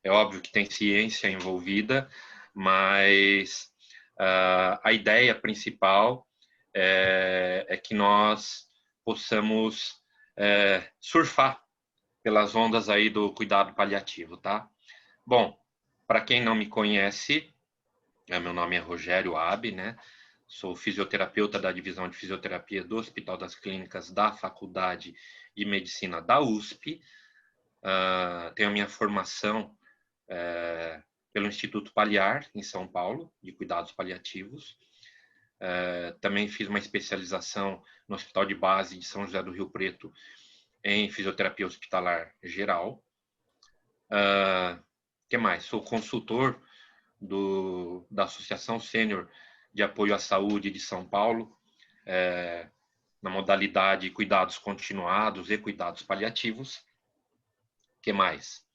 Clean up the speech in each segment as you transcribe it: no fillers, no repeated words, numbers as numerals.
É óbvio que tem ciência envolvida, mas a ideia principal é que nós possamos surfar pelas ondas aí do cuidado paliativo, tá? Bom, para quem não me conhece, meu nome é Rogério Abbe, né? Sou fisioterapeuta da divisão de fisioterapia do Hospital das Clínicas da Faculdade de Medicina da USP. Tenho a minha formação pelo Instituto Paliar, em São Paulo, de cuidados paliativos. Também fiz uma especialização no Hospital de Base de São José do Rio Preto em fisioterapia hospitalar geral. Que mais? Sou consultor da Associação Sênior de Apoio à Saúde de São Paulo, na modalidade cuidados continuados e cuidados paliativos. Que mais?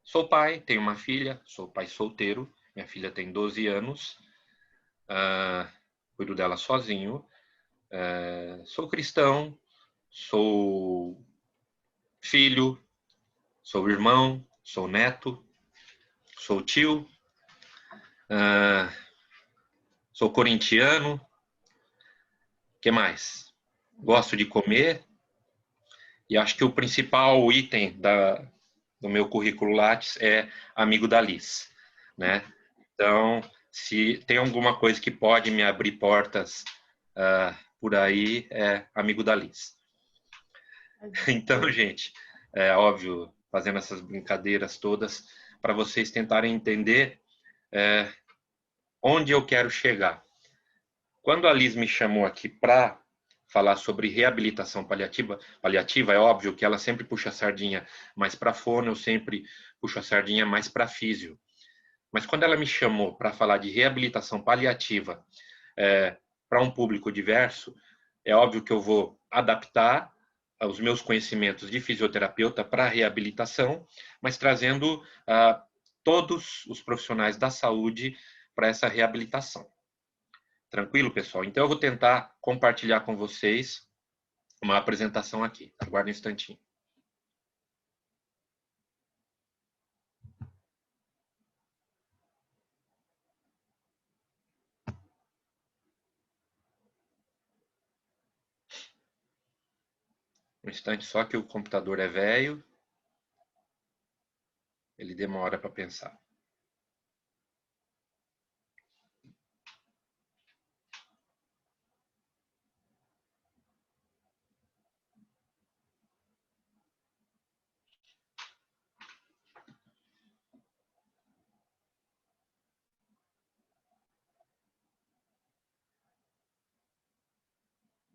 Sou pai, tenho uma filha, sou pai solteiro, minha filha tem 12 anos, cuido dela sozinho, sou cristão, sou filho, sou irmão, sou neto, sou tio, sou corintiano. Que mais? Gosto de comer, e acho que o principal item do meu currículo Lattes é amigo da Liz, né? Então, se tem alguma coisa que pode me abrir portas por aí, é amigo da Liz. Então, gente, é óbvio, fazendo essas brincadeiras todas, para vocês tentarem entender onde eu quero chegar. Quando a Liz me chamou aqui para falar sobre reabilitação paliativa, é óbvio que ela sempre puxa a sardinha mais para fono, eu sempre puxo a sardinha mais para físio. Mas quando ela me chamou para falar de reabilitação paliativa para um público diverso, é óbvio que eu vou adaptar os meus conhecimentos de fisioterapeuta para a reabilitação, mas trazendo todos os profissionais da saúde para essa reabilitação. Tranquilo, pessoal? Então eu vou tentar compartilhar com vocês uma apresentação aqui. Aguarde um instantinho. Um instante só, que o computador é velho. Ele demora para pensar.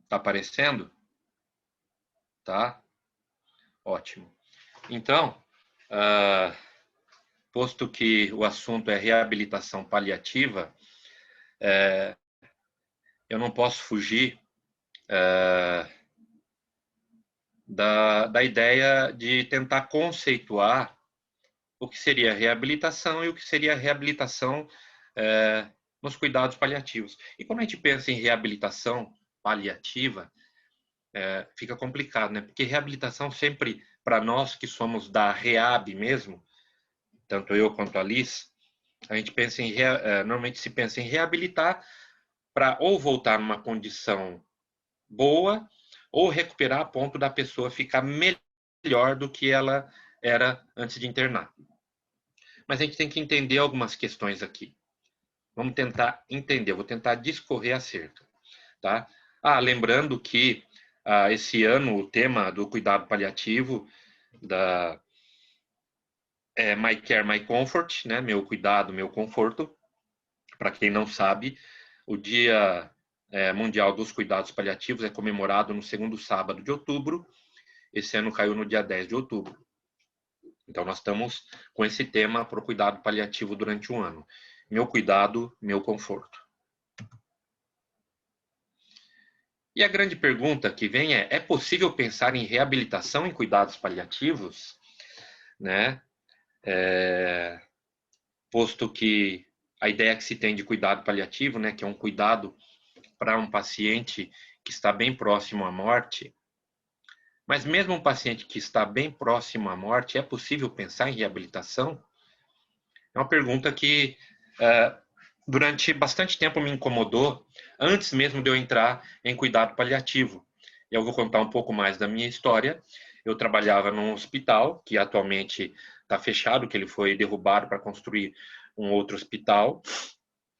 Tá aparecendo? Tá? Ótimo. Então, posto que o assunto é reabilitação paliativa, eu não posso fugir da ideia de tentar conceituar o que seria reabilitação e o que seria reabilitação nos cuidados paliativos. E quando a gente pensa em reabilitação paliativa, fica complicado, né? Porque reabilitação sempre, para nós que somos da REAB mesmo, tanto eu quanto a Liz, a gente pensa normalmente se pensa em reabilitar para ou voltar numa condição boa ou recuperar a ponto da pessoa ficar melhor do que ela era antes de internar. Mas a gente tem que entender algumas questões aqui. Vamos tentar entender, vou tentar discorrer acerca, tá? Lembrando que esse ano o tema do cuidado paliativo é My Care, My Comfort, né? Meu cuidado, meu conforto. Para quem não sabe, o Dia Mundial dos Cuidados Paliativos é comemorado no segundo sábado de outubro. Esse ano caiu no dia 10 de outubro. Então, nós estamos com esse tema para o cuidado paliativo durante um ano. Meu cuidado, meu conforto. E a grande pergunta que vem é possível pensar em reabilitação em cuidados paliativos? Né? Posto que a ideia que se tem de cuidado paliativo, né, que é um cuidado para um paciente que está bem próximo à morte, Mas mesmo um paciente que está bem próximo à morte, é possível pensar em reabilitação? É uma pergunta que durante bastante tempo me incomodou, antes mesmo de eu entrar em cuidado paliativo. Eu vou contar um pouco mais da minha história. Eu trabalhava num hospital, que atualmente está fechado, que ele foi derrubado para construir um outro hospital.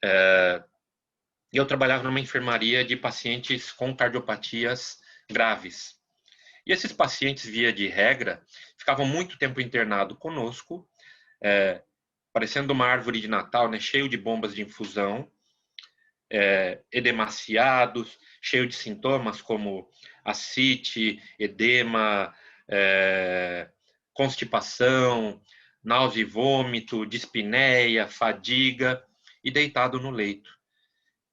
E eu trabalhava numa enfermaria de pacientes com cardiopatias graves. E esses pacientes, via de regra, ficavam muito tempo internados conosco, parecendo uma árvore de Natal, né, cheio de bombas de infusão, edemaciados, cheio de sintomas como ascite, edema, constipação, náusea e vômito, dispneia, fadiga, e deitado no leito.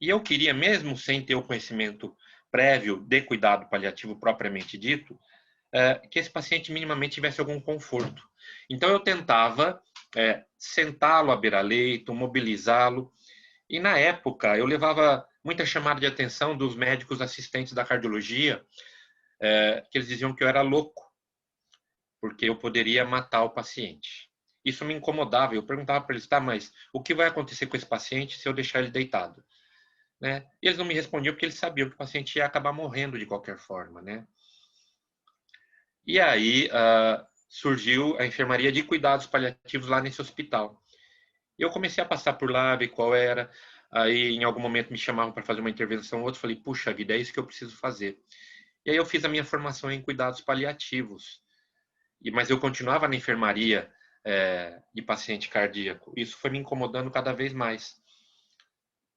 E eu queria, mesmo sem ter o conhecimento prévio de cuidado paliativo propriamente dito, que esse paciente minimamente tivesse algum conforto. Então eu tentava sentá-lo à beira-leito, mobilizá-lo, e na época eu levava muita chamada de atenção dos médicos assistentes da cardiologia, que eles diziam que eu era louco, porque eu poderia matar o paciente. Isso me incomodava, eu perguntava para eles, tá, mas o que vai acontecer com esse paciente se eu deixar ele deitado? Né? E eles não me respondiam porque eles sabiam que o paciente ia acabar morrendo de qualquer forma, né? E aí surgiu a enfermaria de cuidados paliativos lá nesse hospital. Eu comecei a passar por lá, ver qual era. Aí, em algum momento, me chamavam para fazer uma intervenção, outro falei, puxa vida, é isso que eu preciso fazer. E aí eu fiz a minha formação em cuidados paliativos. Mas eu continuava na enfermaria de paciente cardíaco. Isso foi me incomodando cada vez mais.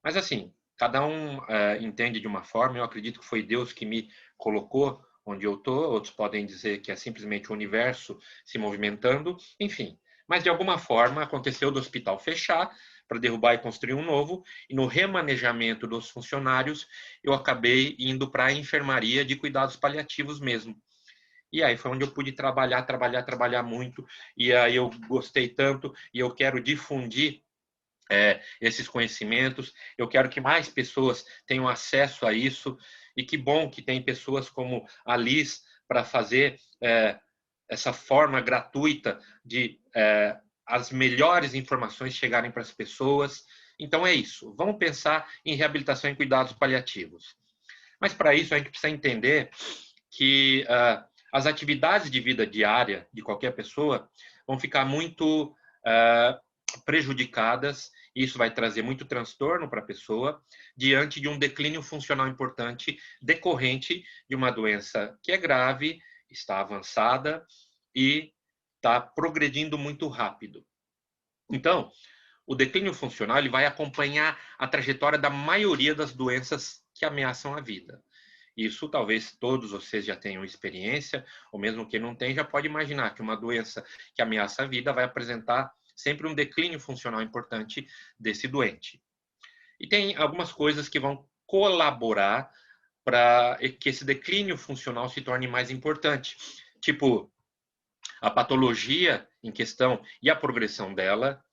Mas assim, cada um entende de uma forma. Eu acredito que foi Deus que me colocou onde eu estou. Outros podem dizer que é simplesmente o universo se movimentando. Enfim, mas de alguma forma aconteceu do hospital fechar para derrubar e construir um novo. E no remanejamento dos funcionários, eu acabei indo para a enfermaria de cuidados paliativos mesmo. E aí foi onde eu pude trabalhar muito. E aí eu gostei tanto e eu quero difundir esses conhecimentos. Eu quero que mais pessoas tenham acesso a isso. E que bom que tem pessoas como a Liz para fazer essa forma gratuita de as melhores informações chegarem para as pessoas. Então é isso. Vamos pensar em reabilitação e cuidados paliativos. Mas para isso a gente precisa entender que as atividades de vida diária de qualquer pessoa vão ficar muito prejudicadas, e isso vai trazer muito transtorno para a pessoa, diante de um declínio funcional importante decorrente de uma doença que é grave, está avançada e está progredindo muito rápido. Então, o declínio funcional ele vai acompanhar a trajetória da maioria das doenças que ameaçam a vida. Isso talvez todos vocês já tenham experiência, ou mesmo quem não tem já pode imaginar que uma doença que ameaça a vida vai apresentar sempre um declínio funcional importante desse doente. E tem algumas coisas que vão colaborar para que esse declínio funcional se torne mais importante, tipo a patologia em questão e a progressão dela,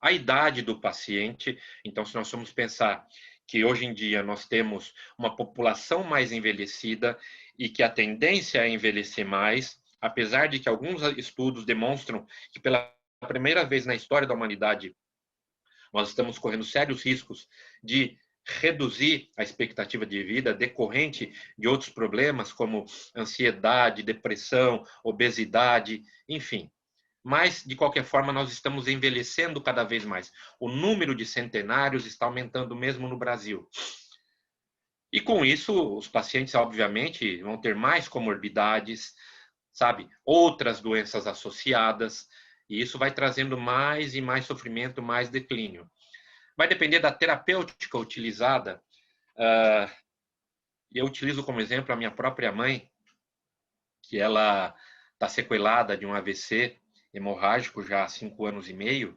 a idade do paciente. Então, se nós formos pensar que hoje em dia nós temos uma população mais envelhecida e que a tendência é envelhecer mais, apesar de que alguns estudos demonstram que pela primeira vez na história da humanidade nós estamos correndo sérios riscos de reduzir a expectativa de vida decorrente de outros problemas como ansiedade, depressão, obesidade, enfim. Mas, de qualquer forma, nós estamos envelhecendo cada vez mais. O número de centenários está aumentando mesmo no Brasil. E com isso, os pacientes, obviamente, vão ter mais comorbidades, sabe? Outras doenças associadas, e isso vai trazendo mais e mais sofrimento, mais declínio. Vai depender da terapêutica utilizada. Eu utilizo como exemplo a minha própria mãe, que ela está sequelada de um AVC hemorrágico já há 5 anos e meio,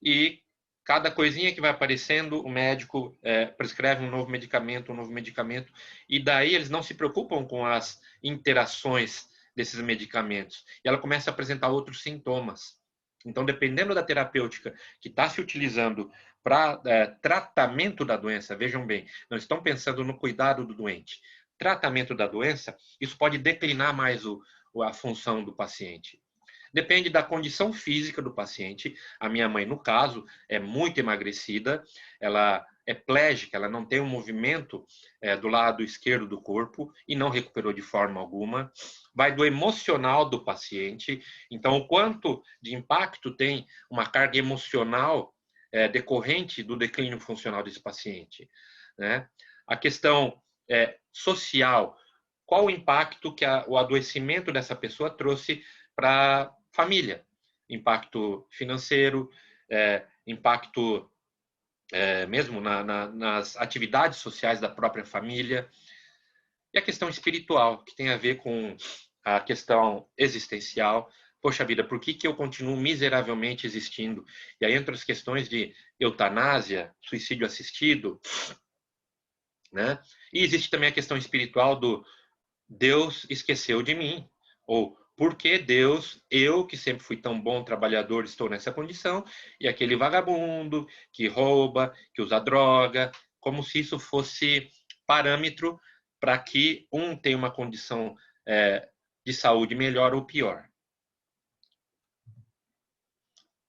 e cada coisinha que vai aparecendo, o médico prescreve um novo medicamento, e daí eles não se preocupam com as interações desses medicamentos, e ela começa a apresentar outros sintomas. Então, dependendo da terapêutica que está se utilizando para tratamento da doença, vejam bem, não estão pensando no cuidado do doente, tratamento da doença, isso pode declinar mais a função do paciente. Depende da condição física do paciente. A minha mãe, no caso, é muito emagrecida, ela é plégica, ela não tem um movimento do lado esquerdo do corpo e não recuperou de forma alguma. Vai do emocional do paciente. Então, o quanto de impacto tem uma carga emocional decorrente do declínio funcional desse paciente, né? A questão social, qual o impacto que o adoecimento dessa pessoa trouxe para a família? Impacto financeiro, impacto mesmo nas atividades sociais da própria família. E a questão espiritual, que tem a ver com a questão existencial. Poxa vida, por que eu continuo miseravelmente existindo? E aí entram as questões de eutanásia, suicídio assistido, né? E existe também a questão espiritual do Deus esqueceu de mim, ou por que Deus, eu que sempre fui tão bom trabalhador, estou nessa condição, e aquele vagabundo que rouba, que usa droga, como se isso fosse parâmetro para que um tenha uma condição de saúde melhor ou pior.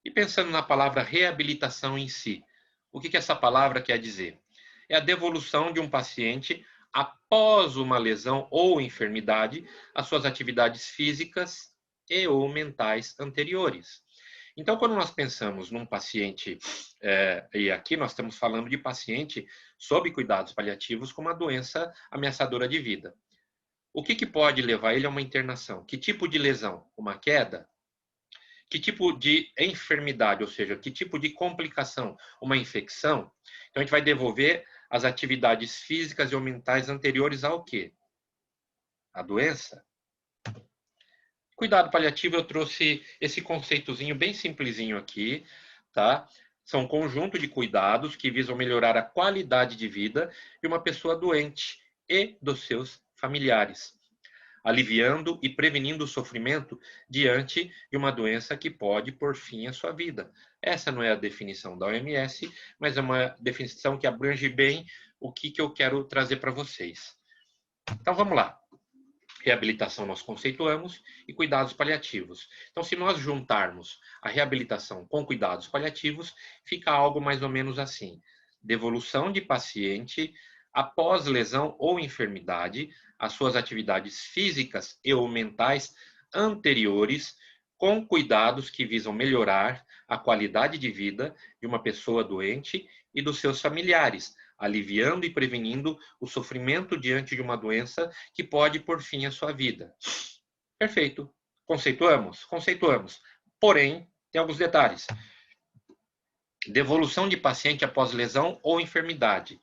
E pensando na palavra reabilitação em si, o que essa palavra quer dizer? É a devolução de um paciente após uma lesão ou enfermidade às suas atividades físicas e ou mentais anteriores. Então, quando nós pensamos num paciente, e aqui nós estamos falando de paciente sob cuidados paliativos com uma doença ameaçadora de vida. O que pode levar ele a uma internação? Que tipo de lesão? Uma queda? Que tipo de enfermidade, ou seja, que tipo de complicação? Uma infecção? Então, a gente vai devolver as atividades físicas ou mentais anteriores ao quê? A doença? Cuidado paliativo, eu trouxe esse conceitozinho bem simplesinho aqui, tá? São um conjunto de cuidados que visam melhorar a qualidade de vida de uma pessoa doente e dos seus familiares, aliviando e prevenindo o sofrimento diante de uma doença que pode pôr fim à sua vida. Essa não é a definição da OMS, mas é uma definição que abrange bem o que eu quero trazer para vocês. Então, vamos lá. Reabilitação nós conceituamos e cuidados paliativos. Então, se nós juntarmos a reabilitação com cuidados paliativos, fica algo mais ou menos assim: devolução de paciente após lesão ou enfermidade às suas atividades físicas e ou mentais anteriores, com cuidados que visam melhorar a qualidade de vida de uma pessoa doente e dos seus familiares, aliviando e prevenindo o sofrimento diante de uma doença que pode pôr fim à sua vida. Perfeito. Conceituamos? Conceituamos. Porém, tem alguns detalhes. Devolução de paciente após lesão ou enfermidade,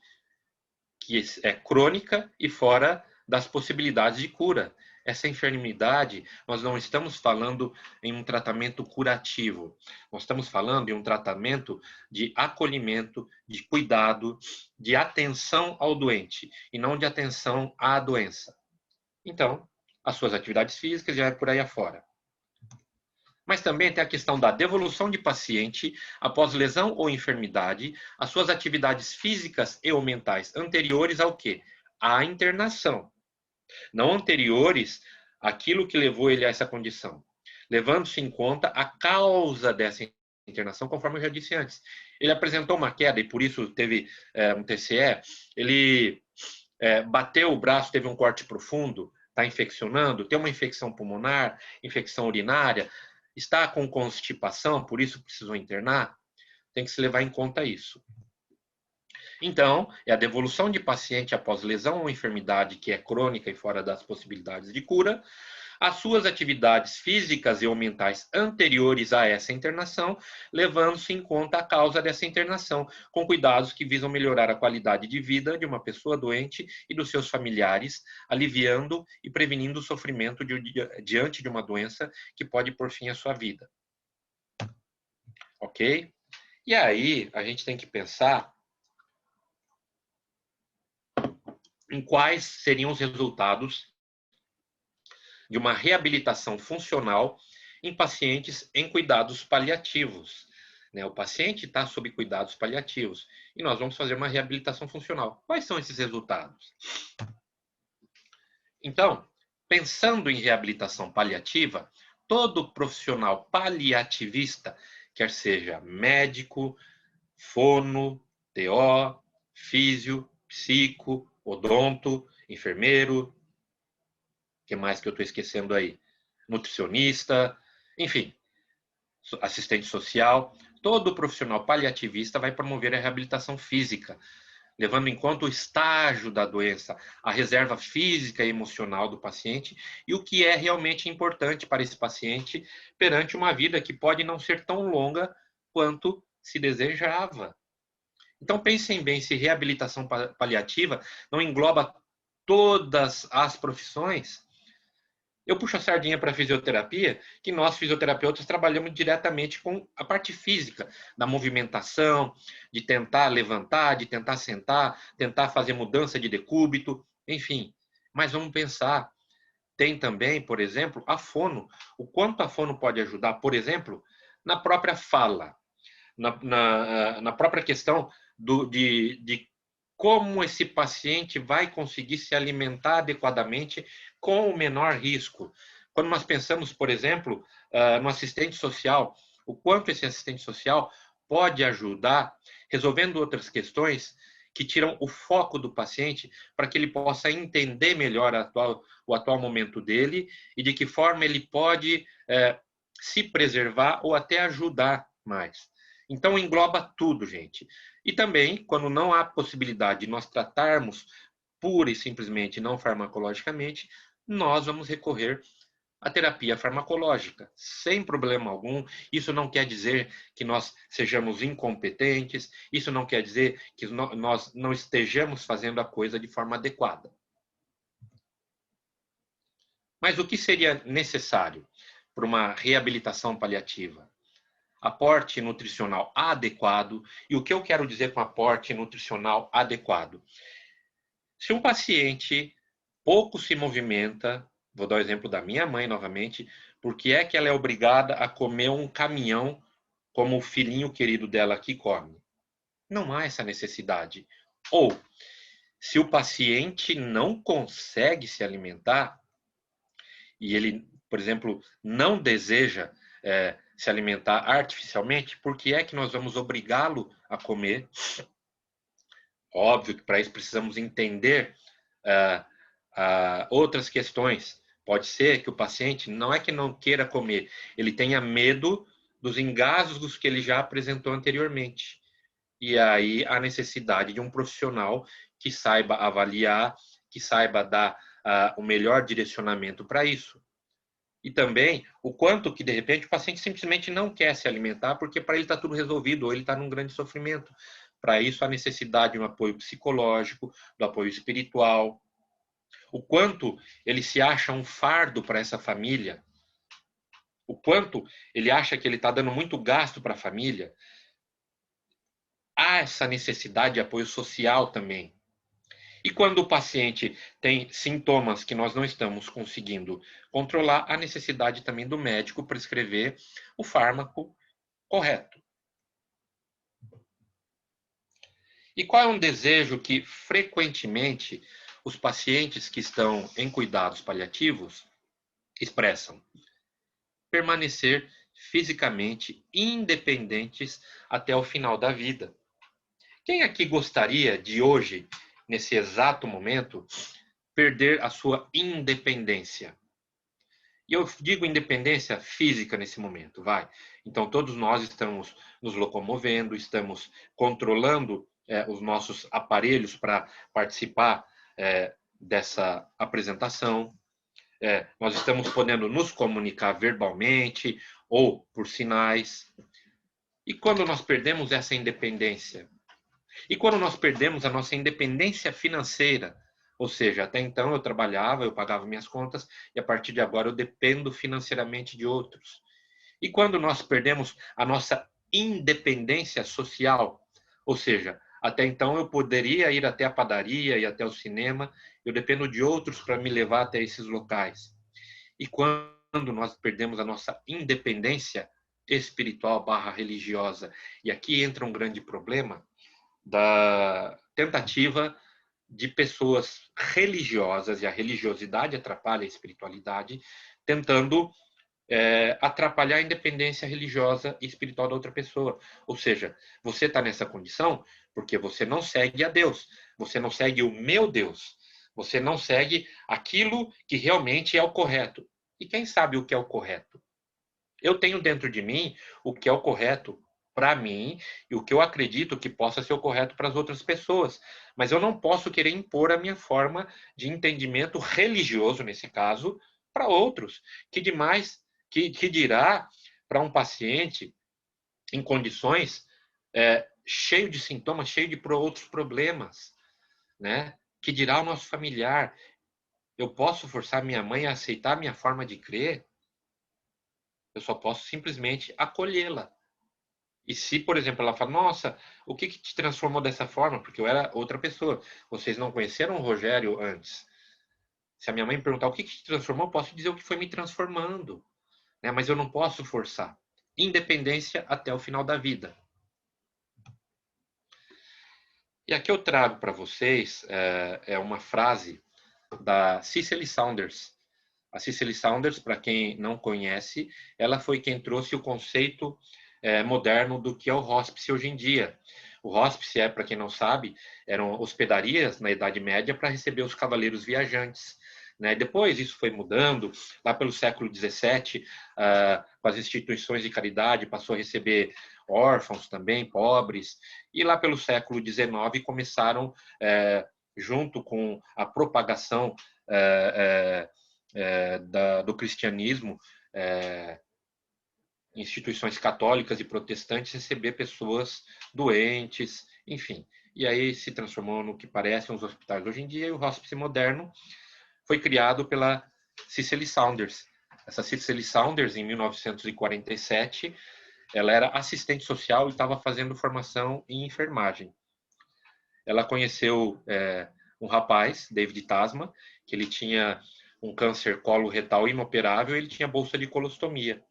que é crônica e fora das possibilidades de cura. Essa enfermidade, nós não estamos falando em um tratamento curativo. Nós estamos falando em um tratamento de acolhimento, de cuidado, de atenção ao doente e não de atenção à doença. Então, as suas atividades físicas já é por aí afora. Mas também tem a questão da devolução de paciente após lesão ou enfermidade, as suas atividades físicas e ou mentais anteriores ao quê? À internação. Não anteriores àquilo que levou ele a essa condição. Levando-se em conta a causa dessa internação, conforme eu já disse antes. Ele apresentou uma queda e por isso teve um TCE, ele bateu o braço, teve um corte profundo, está infeccionando, tem uma infecção pulmonar, infecção urinária, está com constipação, por isso precisou internar, tem que se levar em conta isso. Então, é a devolução de paciente após lesão ou enfermidade que é crônica e fora das possibilidades de cura, as suas atividades físicas e ou mentais anteriores a essa internação, levando-se em conta a causa dessa internação, com cuidados que visam melhorar a qualidade de vida de uma pessoa doente e dos seus familiares, aliviando e prevenindo o sofrimento diante de uma doença que pode pôr fim à sua vida. Ok? E aí, a gente tem que pensar em quais seriam os resultados de uma reabilitação funcional em pacientes em cuidados paliativos. O paciente está sob cuidados paliativos e nós vamos fazer uma reabilitação funcional. Quais são esses resultados? Então, pensando em reabilitação paliativa, todo profissional paliativista, quer seja médico, fono, TO, físio, psico, odonto, enfermeiro, que mais que eu estou esquecendo aí? Nutricionista, enfim, assistente social, todo profissional paliativista vai promover a reabilitação física, levando em conta o estágio da doença, a reserva física e emocional do paciente e o que é realmente importante para esse paciente perante uma vida que pode não ser tão longa quanto se desejava. Então pensem bem se reabilitação paliativa não engloba todas as profissões. Eu puxo a sardinha para a fisioterapia, que nós fisioterapeutas trabalhamos diretamente com a parte física, da movimentação, de tentar levantar, de tentar sentar, tentar fazer mudança de decúbito, enfim. Mas vamos pensar, tem também, por exemplo, a fono. O quanto a fono pode ajudar, por exemplo, na própria fala, na própria questão de como esse paciente vai conseguir se alimentar adequadamente com o menor risco. Quando nós pensamos, por exemplo, no assistente social, o quanto esse assistente social pode ajudar resolvendo outras questões que tiram o foco do paciente para que ele possa entender melhor o atual momento dele e de que forma ele pode se preservar ou até ajudar mais. Então engloba tudo, gente. E também, quando não há possibilidade de nós tratarmos pura e simplesmente não farmacologicamente, nós vamos recorrer à terapia farmacológica, sem problema algum. Isso não quer dizer que nós sejamos incompetentes, isso não quer dizer que nós não estejamos fazendo a coisa de forma adequada. Mas o que seria necessário para uma reabilitação paliativa? Aporte nutricional adequado. E o que eu quero dizer com aporte nutricional adequado? Se um paciente pouco se movimenta, vou dar o exemplo da minha mãe novamente, por que é que ela é obrigada a comer um caminhão como o filhinho querido dela que come? Não há essa necessidade. Ou, se o paciente não consegue se alimentar e ele, por exemplo, não deseja se alimentar artificialmente, por que é que nós vamos obrigá-lo a comer? Óbvio que para isso precisamos entender outras questões. Pode ser que o paciente não é que não queira comer, ele tenha medo dos engasgos que ele já apresentou anteriormente. E aí a necessidade de um profissional que saiba avaliar, que saiba dar o melhor direcionamento para isso. E também o quanto que, de repente, o paciente simplesmente não quer se alimentar porque para ele está tudo resolvido ou ele está num grande sofrimento. Para isso, a necessidade de um apoio psicológico, do apoio espiritual. O quanto ele se acha um fardo para essa família. O quanto ele acha que ele está dando muito gasto para a família. Há essa necessidade de apoio social também. E quando o paciente tem sintomas que nós não estamos conseguindo controlar, a necessidade também do médico prescrever o fármaco correto. E qual é um desejo que frequentemente os pacientes que estão em cuidados paliativos expressam? Permanecer fisicamente independentes até o final da vida. Quem aqui gostaria de hoje, nesse exato momento, perder a sua independência? E eu digo independência física nesse momento, vai. Então, todos nós estamos nos locomovendo, estamos controlando os nossos aparelhos para participar dessa apresentação. Nós estamos podendo nos comunicar verbalmente ou por sinais. E quando nós perdemos essa independência? E quando nós perdemos a nossa independência financeira? Ou seja, até então eu trabalhava, eu pagava minhas contas e a partir de agora eu dependo financeiramente de outros. E quando nós perdemos a nossa independência social, ou seja, até então eu poderia ir até a padaria e até o cinema, eu dependo de outros para me levar até esses locais. E quando nós perdemos a nossa independência espiritual barra religiosa, e aqui entra um grande problema da tentativa de pessoas religiosas, e a religiosidade atrapalha a espiritualidade, tentando atrapalhar a independência religiosa e espiritual da outra pessoa. Ou seja, você está nessa condição porque você não segue a Deus, você não segue o meu Deus, você não segue aquilo que realmente é o correto. E quem sabe o que é o correto? Eu tenho dentro de mim o que é o correto para mim e o que eu acredito que possa ser o correto para as outras pessoas. Mas eu não posso querer impor a minha forma de entendimento religioso, nesse caso, para outros. Que demais, que dirá para um paciente em condições cheio de sintomas, cheio de outros problemas, né? Que dirá o nosso familiar? Eu posso forçar minha mãe a aceitar minha forma de crer? Eu só posso simplesmente acolhê-la. E se, por exemplo, ela fala, nossa, o que te transformou dessa forma? Porque eu era outra pessoa. Vocês não conheceram o Rogério antes. Se a minha mãe me perguntar o que te transformou, eu posso dizer o que foi me transformando. Né? Mas eu não posso forçar. Independência até o final da vida. E aqui eu trago para vocês uma frase da Cicely Saunders. A Cicely Saunders, para quem não conhece, ela foi quem trouxe o conceito moderno do que é o hospice hoje em dia. O hospice, para quem não sabe, eram hospedarias na Idade Média para receber os cavaleiros viajantes. Né? Depois isso foi mudando, lá pelo século XVII, com as instituições de caridade, passou a receber órfãos também, pobres, e lá pelo século XIX começaram, junto com a propagação do cristianismo, instituições católicas e protestantes, receber pessoas doentes, enfim. E aí se transformou no que parecem os hospitais hoje em dia, e o hospice moderno foi criado pela Cicely Saunders. Essa Cicely Saunders, em 1947, ela era assistente social e estava fazendo formação em enfermagem. Ela conheceu um rapaz, David Tasman, que ele tinha um câncer coloretal inoperável e ele tinha bolsa de colostomia.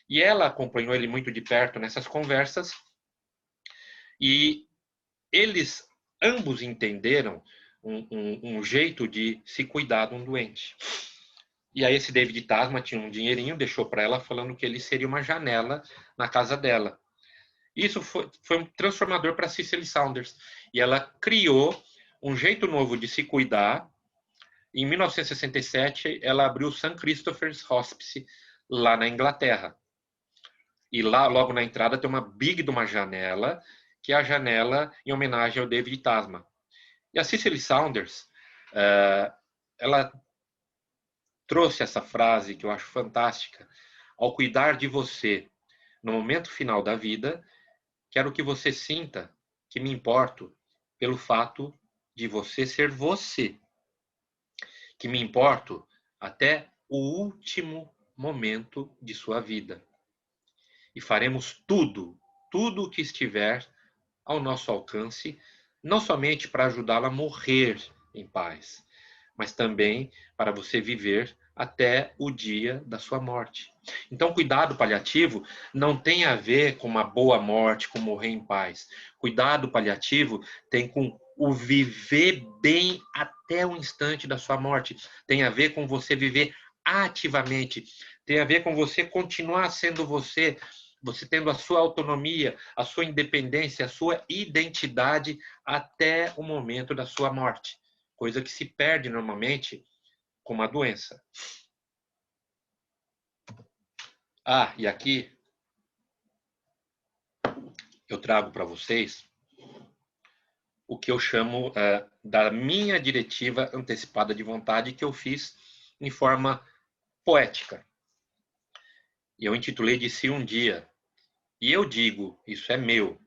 E ela acompanhou ele muito de perto nessas conversas e eles ambos entenderam um jeito de se cuidar de um doente. E aí esse David Tasman tinha um dinheirinho, deixou para ela falando que ele seria uma janela na casa dela. Isso foi um transformador para Cicely Saunders. E ela criou um jeito novo de se cuidar. Em 1967, ela abriu o St. Christopher's Hospice lá na Inglaterra. E lá, logo na entrada, tem uma big de uma janela, que é a janela em homenagem ao David Tasman. E a Cicely Saunders, ela trouxe essa frase que eu acho fantástica. Ao cuidar de você no momento final da vida, quero que você sinta que me importo pelo fato de você ser você. Que me importo até o último momento de sua vida. E faremos tudo o que estiver ao nosso alcance, não somente para ajudá-la a morrer em paz, mas também para você viver até o dia da sua morte. Então, cuidado paliativo não tem a ver com uma boa morte, com morrer em paz. Cuidado paliativo tem com o viver bem até o instante da sua morte. Tem a ver com você viver ativamente. Tem a ver com você continuar sendo você, você tendo a sua autonomia, a sua independência, a sua identidade até o momento da sua morte. Coisa que se perde normalmente com uma doença. E aqui eu trago para vocês o que eu chamo da minha diretiva antecipada de vontade, que eu fiz em forma poética. E eu intitulei de Se um Dia. E eu digo, isso é meu.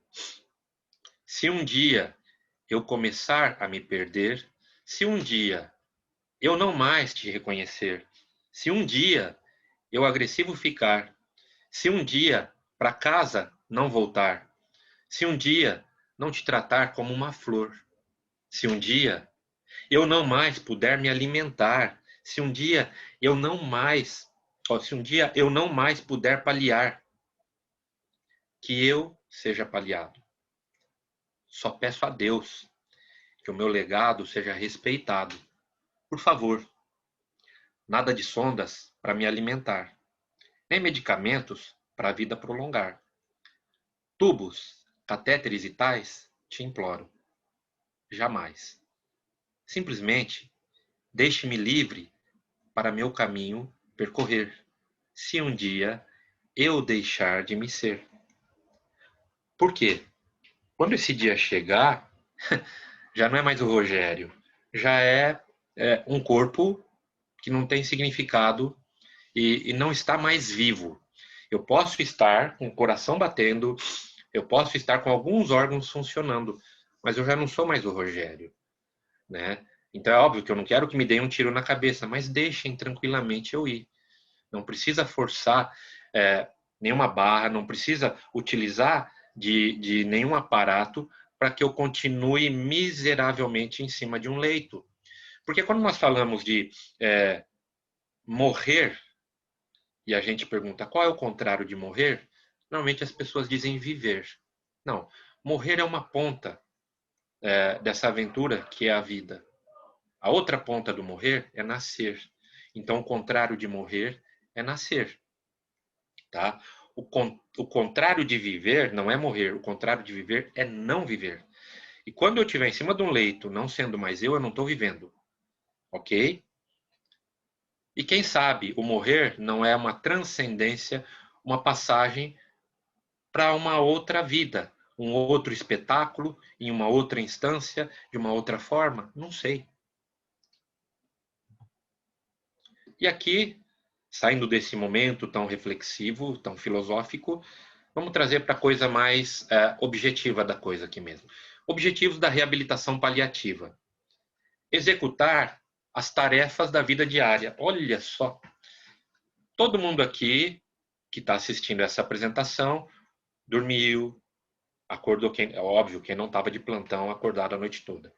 Se um dia eu começar a me perder, se um dia eu não mais te reconhecer, se um dia eu agressivo ficar, se um dia para casa não voltar, se um dia não te tratar como uma flor, se um dia eu não mais puder me alimentar, se um dia eu não mais, se um dia eu não mais puder paliar, que eu seja paliado. Só peço a Deus que o meu legado seja respeitado. Por favor, nada de sondas para me alimentar, nem medicamentos para a vida prolongar. Tubos, catéteres e tais, te imploro. Jamais. Simplesmente, deixe-me livre para meu caminho percorrer, se um dia eu deixar de me ser. Por quê? Quando esse dia chegar, já não é mais o Rogério, já é um corpo que não tem significado e não está mais vivo. Eu posso estar com o coração batendo, eu posso estar com alguns órgãos funcionando, mas eu já não sou mais o Rogério, né? Então é óbvio que eu não quero que me deem um tiro na cabeça, mas deixem tranquilamente eu ir. Não precisa forçar nenhuma barra, não precisa utilizar de nenhum aparato para que eu continue miseravelmente em cima de um leito. Porque quando nós falamos de morrer, e a gente pergunta qual é o contrário de morrer, normalmente as pessoas dizem viver. Não, morrer é uma ponta dessa aventura que é a vida. A outra ponta do morrer é nascer. Então, o contrário de morrer é nascer. Tá? O contrário de viver não é morrer, o contrário de viver é não viver. E quando eu estiver em cima de um leito, não sendo mais eu não estou vivendo. Ok? E quem sabe o morrer não é uma transcendência, uma passagem para uma outra vida, um outro espetáculo, em uma outra instância, de uma outra forma? Não sei. E aqui, saindo desse momento tão reflexivo, tão filosófico, vamos trazer para a coisa mais objetiva da coisa aqui mesmo. Objetivos da reabilitação paliativa. Executar as tarefas da vida diária. Olha só. Todo mundo aqui que está assistindo essa apresentação dormiu, acordou, é óbvio, quem não estava de plantão acordado a noite toda.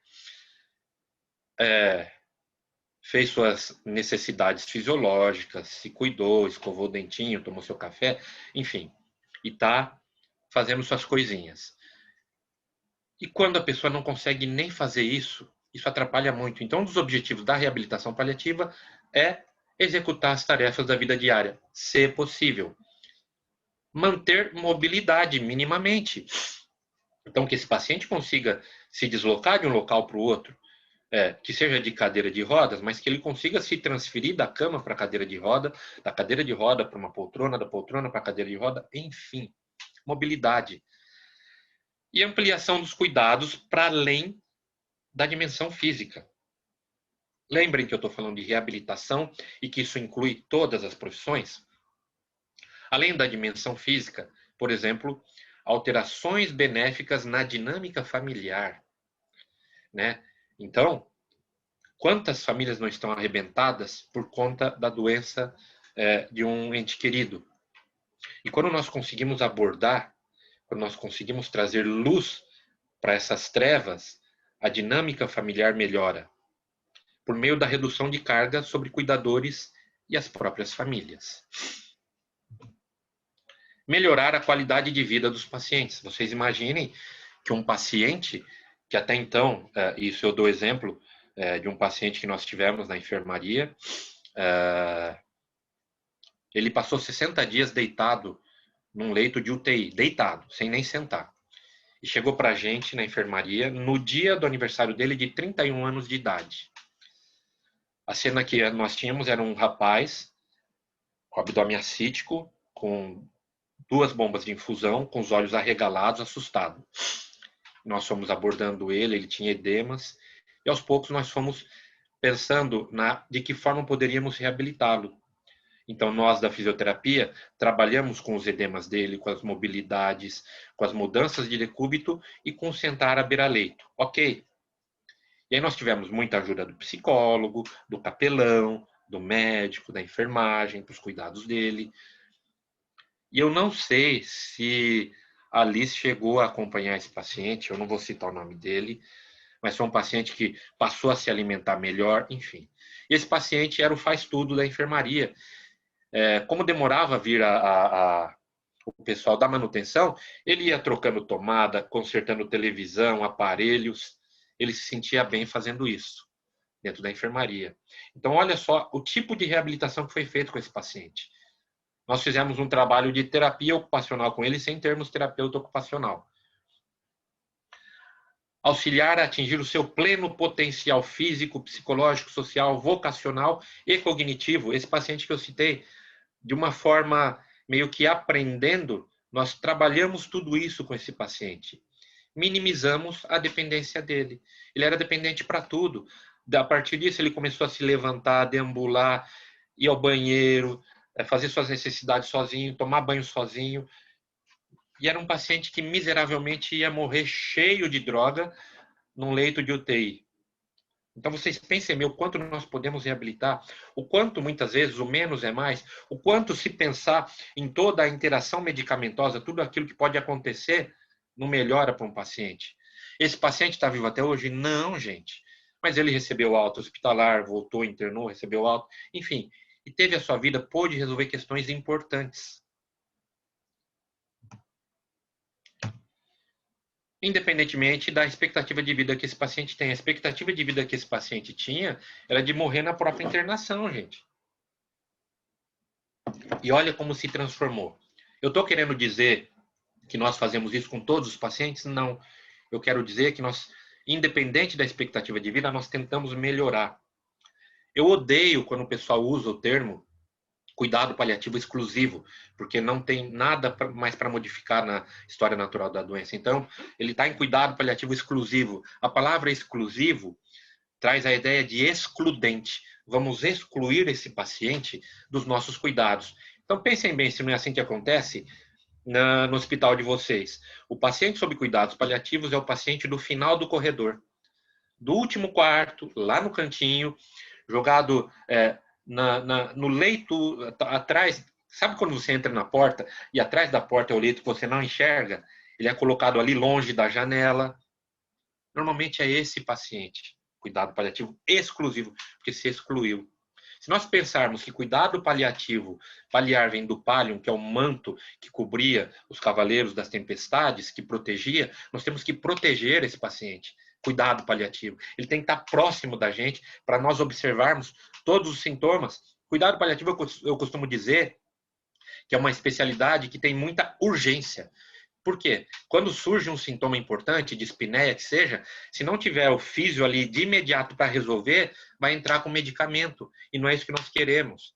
Fez suas necessidades fisiológicas, se cuidou, escovou o dentinho, tomou seu café, enfim, e está fazendo suas coisinhas. E quando a pessoa não consegue nem fazer isso, isso atrapalha muito. Então, um dos objetivos da reabilitação paliativa é executar as tarefas da vida diária, se possível. Manter mobilidade minimamente. Então, que esse paciente consiga se deslocar de um local para o outro, que seja de cadeira de rodas, mas que ele consiga se transferir da cama para a cadeira de roda, da cadeira de roda para uma poltrona, da poltrona para a cadeira de roda, enfim, mobilidade. E ampliação dos cuidados para além da dimensão física. Lembrem que eu estou falando de reabilitação e que isso inclui todas as profissões? Além da dimensão física, por exemplo, alterações benéficas na dinâmica familiar, né? Então, quantas famílias não estão arrebentadas por conta da doença de um ente querido? E quando nós conseguimos abordar, quando nós conseguimos trazer luz para essas trevas, a dinâmica familiar melhora, por meio da redução de carga sobre cuidadores e as próprias famílias. Melhorar a qualidade de vida dos pacientes. Vocês imaginem que um paciente, que até então, isso eu dou exemplo de um paciente que nós tivemos na enfermaria, ele passou 60 dias deitado num leito de UTI, deitado, sem nem sentar. E chegou para a gente na enfermaria no dia do aniversário dele de 31 anos de idade. A cena que nós tínhamos era um rapaz com abdômen ascítico, com 2 bombas de infusão, com os olhos arregalados, assustado. Nós fomos abordando ele tinha edemas, e aos poucos nós fomos pensando de que forma poderíamos reabilitá-lo. Então, nós da fisioterapia trabalhamos com os edemas dele, com as mobilidades, com as mudanças de decúbito e com sentar à beira-leito. Ok. E aí nós tivemos muita ajuda do psicólogo, do capelão, do médico, da enfermagem, para os cuidados dele. E eu não sei se a Alice chegou a acompanhar esse paciente, eu não vou citar o nome dele, mas foi um paciente que passou a se alimentar melhor, enfim. E esse paciente era o faz-tudo da enfermaria. Como demorava a vir o pessoal da manutenção, ele ia trocando tomada, consertando televisão, aparelhos, ele se sentia bem fazendo isso, dentro da enfermaria. Então, olha só o tipo de reabilitação que foi feito com esse paciente. Nós fizemos um trabalho de terapia ocupacional com ele, sem termos terapeuta ocupacional. Auxiliar a atingir o seu pleno potencial físico, psicológico, social, vocacional e cognitivo. Esse paciente que eu citei, de uma forma meio que aprendendo, nós trabalhamos tudo isso com esse paciente. Minimizamos a dependência dele. Ele era dependente para tudo. A partir disso, ele começou a se levantar, deambular, ir ao banheiro, fazer suas necessidades sozinho, tomar banho sozinho. E era um paciente que miseravelmente ia morrer cheio de droga num leito de UTI. Então vocês pensem o quanto nós podemos reabilitar, o quanto muitas vezes o menos é mais, o quanto se pensar em toda a interação medicamentosa, tudo aquilo que pode acontecer, não melhora para um paciente. Esse paciente está vivo até hoje? Não, gente. Mas ele recebeu alta hospitalar, voltou, internou, recebeu alta, enfim, e teve a sua vida, pôde resolver questões importantes. Independentemente da expectativa de vida que esse paciente tem. A expectativa de vida que esse paciente tinha era de morrer na própria internação, gente. E olha como se transformou. Eu estou querendo dizer que nós fazemos isso com todos os pacientes? Não. Eu quero dizer que nós, independente da expectativa de vida, nós tentamos melhorar. Eu odeio quando o pessoal usa o termo cuidado paliativo exclusivo, porque não tem nada mais para modificar na história natural da doença. Então, ele está em cuidado paliativo exclusivo. A palavra exclusivo traz a ideia de excludente. Vamos excluir esse paciente dos nossos cuidados. Então, pensem bem se não é assim que acontece no hospital de vocês. O paciente sob cuidados paliativos é o paciente do final do corredor, do último quarto, lá no cantinho, jogado no leito atrás. Sabe quando você entra na porta e atrás da porta é o leito que você não enxerga? Ele é colocado ali longe da janela. Normalmente é esse paciente. Cuidado paliativo exclusivo, porque se excluiu. Se nós pensarmos que cuidado paliativo, paliar vem do pallium, que é o manto que cobria os cavaleiros das tempestades, que protegia, nós temos que proteger esse paciente. Cuidado paliativo. Ele tem que estar próximo da gente para nós observarmos todos os sintomas. Cuidado paliativo, eu costumo dizer que é uma especialidade que tem muita urgência. Por quê? Quando surge um sintoma importante, de espinéia que seja, se não tiver o físio ali de imediato para resolver, vai entrar com medicamento. E não é isso que nós queremos.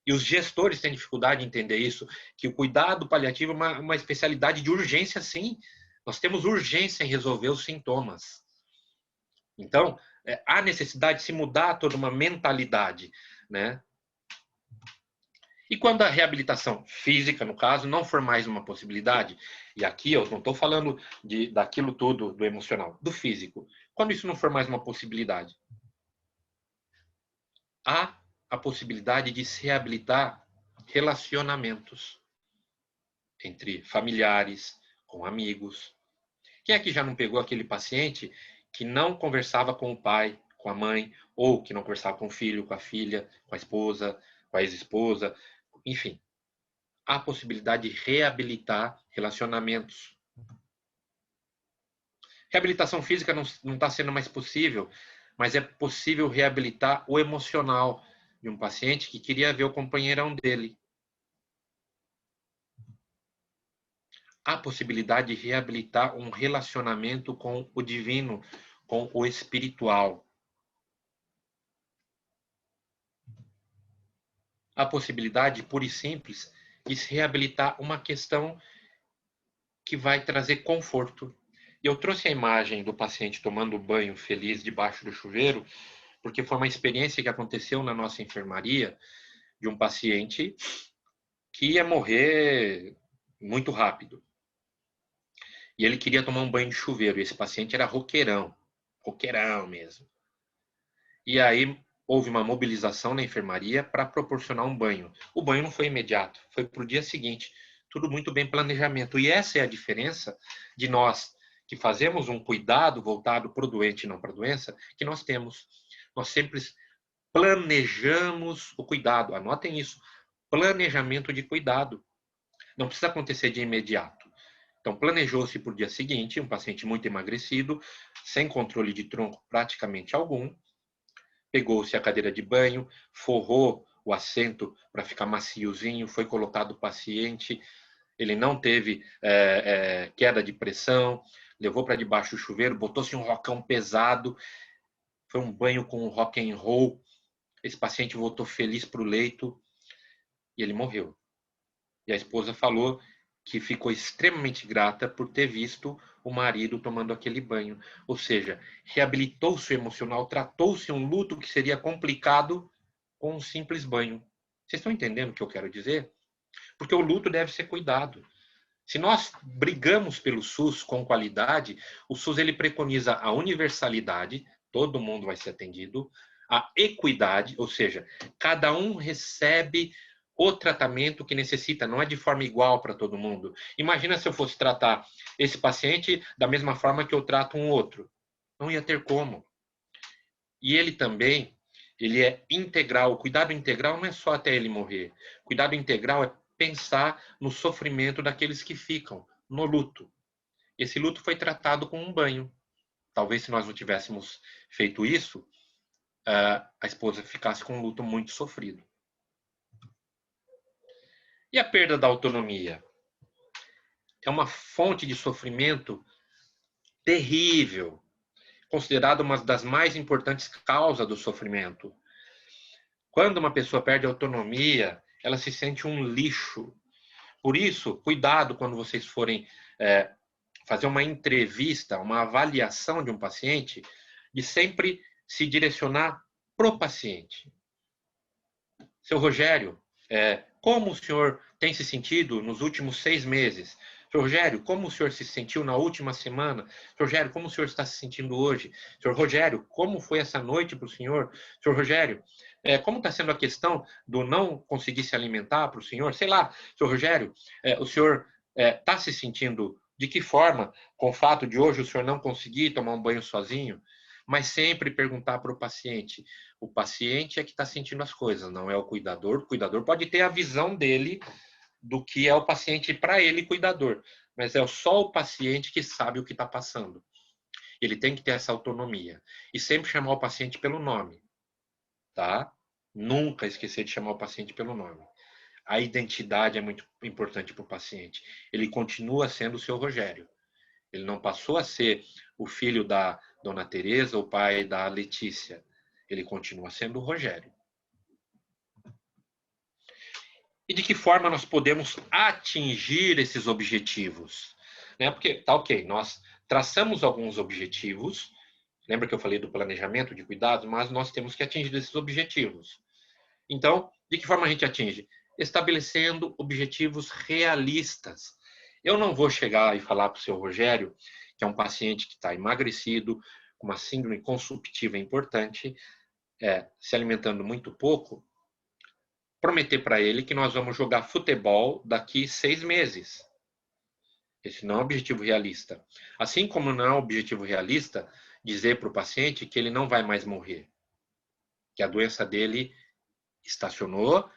E os gestores têm dificuldade em entender isso, que o cuidado paliativo é uma especialidade de urgência, sim. Nós temos urgência em resolver os sintomas. Então, há necessidade de se mudar toda uma mentalidade, né? E quando a reabilitação física, no caso, não for mais uma possibilidade, e aqui eu não estou falando daquilo tudo, do emocional, do físico, quando isso não for mais uma possibilidade, há a possibilidade de se reabilitar relacionamentos entre familiares, com amigos. Quem aqui já não pegou aquele paciente que não conversava com o pai, com a mãe, ou que não conversava com o filho, com a filha, com a esposa, com a ex-esposa, enfim, há a possibilidade de reabilitar relacionamentos. Reabilitação física não está sendo mais possível, mas é possível reabilitar o emocional de um paciente que queria ver o companheirão dele. Há a possibilidade de reabilitar um relacionamento com o divino, com o espiritual. Há a possibilidade, pura e simples, de se reabilitar uma questão que vai trazer conforto. Eu trouxe a imagem do paciente tomando banho feliz debaixo do chuveiro, porque foi uma experiência que aconteceu na nossa enfermaria de um paciente que ia morrer muito rápido. E ele queria tomar um banho de chuveiro. E esse paciente era roqueirão mesmo. E aí houve uma mobilização na enfermaria para proporcionar um banho. O banho não foi imediato, foi para o dia seguinte. Tudo muito bem planejamento. E essa é a diferença de nós que fazemos um cuidado voltado para o doente e não para a doença, que nós temos. Nós sempre planejamos o cuidado. Anotem isso. Planejamento de cuidado. Não precisa acontecer de imediato. Então, planejou-se para o dia seguinte, um paciente muito emagrecido, sem controle de tronco praticamente algum, pegou-se a cadeira de banho, forrou o assento para ficar maciozinho, foi colocado o paciente, ele não teve queda de pressão, levou para debaixo do chuveiro, botou-se um rockão pesado, foi um banho com rock and roll, esse paciente voltou feliz para o leito e ele morreu. E a esposa falou que ficou extremamente grata por ter visto o marido tomando aquele banho. Ou seja, reabilitou-se o emocional, tratou-se um luto que seria complicado com um simples banho. Vocês estão entendendo o que eu quero dizer? Porque o luto deve ser cuidado. Se nós brigamos pelo SUS com qualidade, o SUS ele preconiza a universalidade, todo mundo vai ser atendido, a equidade, ou seja, cada um recebe o tratamento que necessita, não é de forma igual para todo mundo. Imagina se eu fosse tratar esse paciente da mesma forma que eu trato um outro. Não ia ter como. E ele também, ele é integral. O cuidado integral não é só até ele morrer. O cuidado integral é pensar no sofrimento daqueles que ficam no luto. Esse luto foi tratado com um banho. Talvez se nós não tivéssemos feito isso, a esposa ficasse com um luto muito sofrido. E a perda da autonomia? É uma fonte de sofrimento terrível, considerada uma das mais importantes causas do sofrimento. Quando uma pessoa perde a autonomia, ela se sente um lixo. Por isso, cuidado quando vocês forem fazer uma entrevista, uma avaliação de um paciente, de sempre se direcionar para o paciente. Seu Rogério, como o senhor tem se sentido nos últimos 6 meses? Senhor Rogério, como o senhor se sentiu na última semana? Senhor Rogério, como o senhor está se sentindo hoje? Senhor Rogério, como foi essa noite para o senhor? Senhor Rogério, como está sendo a questão do não conseguir se alimentar para o senhor? Sei lá, senhor Rogério, o senhor está se sentindo de que forma com o fato de hoje o senhor não conseguir tomar um banho sozinho? Mas sempre perguntar para o paciente. O paciente é que está sentindo as coisas, não é o cuidador. O cuidador pode ter a visão dele do que é o paciente para ele, cuidador. Mas é só o paciente que sabe o que está passando. Ele tem que ter essa autonomia. E sempre chamar o paciente pelo nome. Tá? Nunca esquecer de chamar o paciente pelo nome. A identidade é muito importante para o paciente. Ele continua sendo o seu Rogério. Ele não passou a ser o filho da Dona Teresa, o pai da Letícia. Ele continua sendo o Rogério. E de que forma nós podemos atingir esses objetivos? Porque, tá ok, nós traçamos alguns objetivos, lembra que eu falei do planejamento de cuidados, mas nós temos que atingir esses objetivos. Então, de que forma a gente atinge? Estabelecendo objetivos realistas. Eu não vou chegar e falar para o seu Rogério, que é um paciente que está emagrecido, com uma síndrome consumptiva importante, se alimentando muito pouco, prometer para ele que nós vamos jogar futebol daqui 6 meses. Esse não é um objetivo realista. Assim como não é um objetivo realista dizer para o paciente que ele não vai mais morrer, que a doença dele estacionou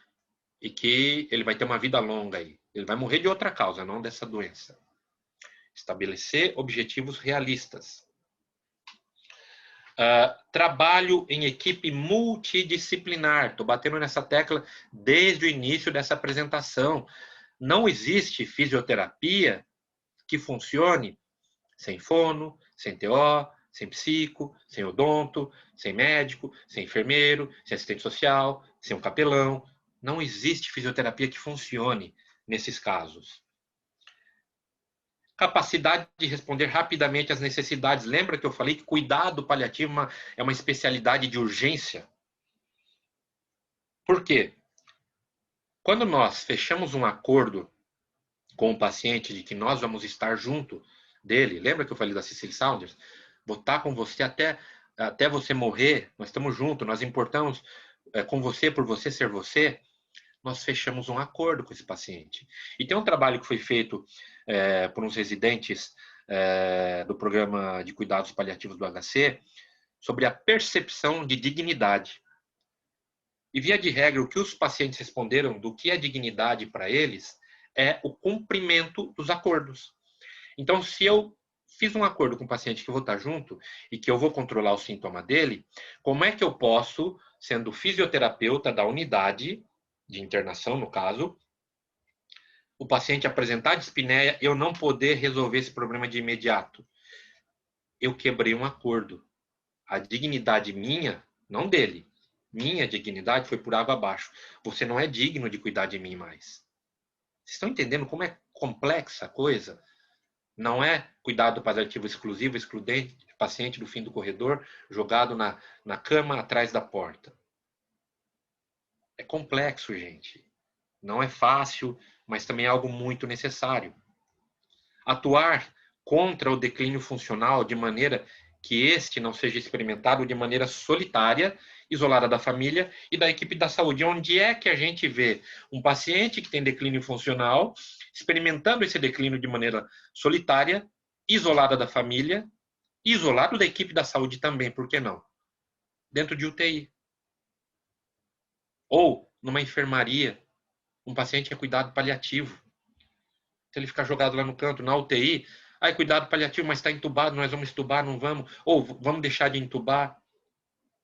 e que ele vai ter uma vida longa aí. Ele vai morrer de outra causa, não dessa doença. Estabelecer objetivos realistas. Trabalho em equipe multidisciplinar. Estou batendo nessa tecla desde o início dessa apresentação. Não existe fisioterapia que funcione sem fono, sem TO, sem psico, sem odonto, sem médico, sem enfermeiro, sem assistente social, sem um capelão. Não existe fisioterapia que funcione nesses casos. Capacidade de responder rapidamente às necessidades. Lembra que eu falei que cuidado paliativo é uma especialidade de urgência? Por quê? Quando nós fechamos um acordo com o paciente de que nós vamos estar junto dele, lembra que eu falei da Cecily Saunders? Vou estar com você até você morrer, nós estamos juntos, nós importamos com você por você ser você. Nós fechamos um acordo com esse paciente. E tem um trabalho que foi feito por uns residentes do programa de cuidados paliativos do HC sobre a percepção de dignidade. E, via de regra, o que os pacientes responderam do que é dignidade para eles é o cumprimento dos acordos. Então, se eu fiz um acordo com o paciente que eu vou estar junto e que eu vou controlar o sintoma dele, como é que eu posso, sendo fisioterapeuta da unidade de internação, no caso, o paciente apresentar dispneia, eu não poder resolver esse problema de imediato? Eu quebrei um acordo. A dignidade minha, não dele, minha dignidade foi por água abaixo. Você não é digno de cuidar de mim mais. Vocês estão entendendo como é complexa a coisa? Não é cuidado paliativo exclusivo, excludente, paciente do fim do corredor, jogado na cama atrás da porta. É complexo, gente. Não é fácil, mas também é algo muito necessário. Atuar contra o declínio funcional de maneira que este não seja experimentado de maneira solitária, isolada da família e da equipe da saúde. Onde é que a gente vê um paciente que tem declínio funcional experimentando esse declínio de maneira solitária, isolada da família, isolado da equipe da saúde também, por que não? Dentro de UTI. Ou numa enfermaria, um paciente é cuidado paliativo. Se ele ficar jogado lá no canto, na UTI, aí cuidado paliativo, mas está entubado, nós vamos entubar, não vamos, ou vamos deixar de entubar.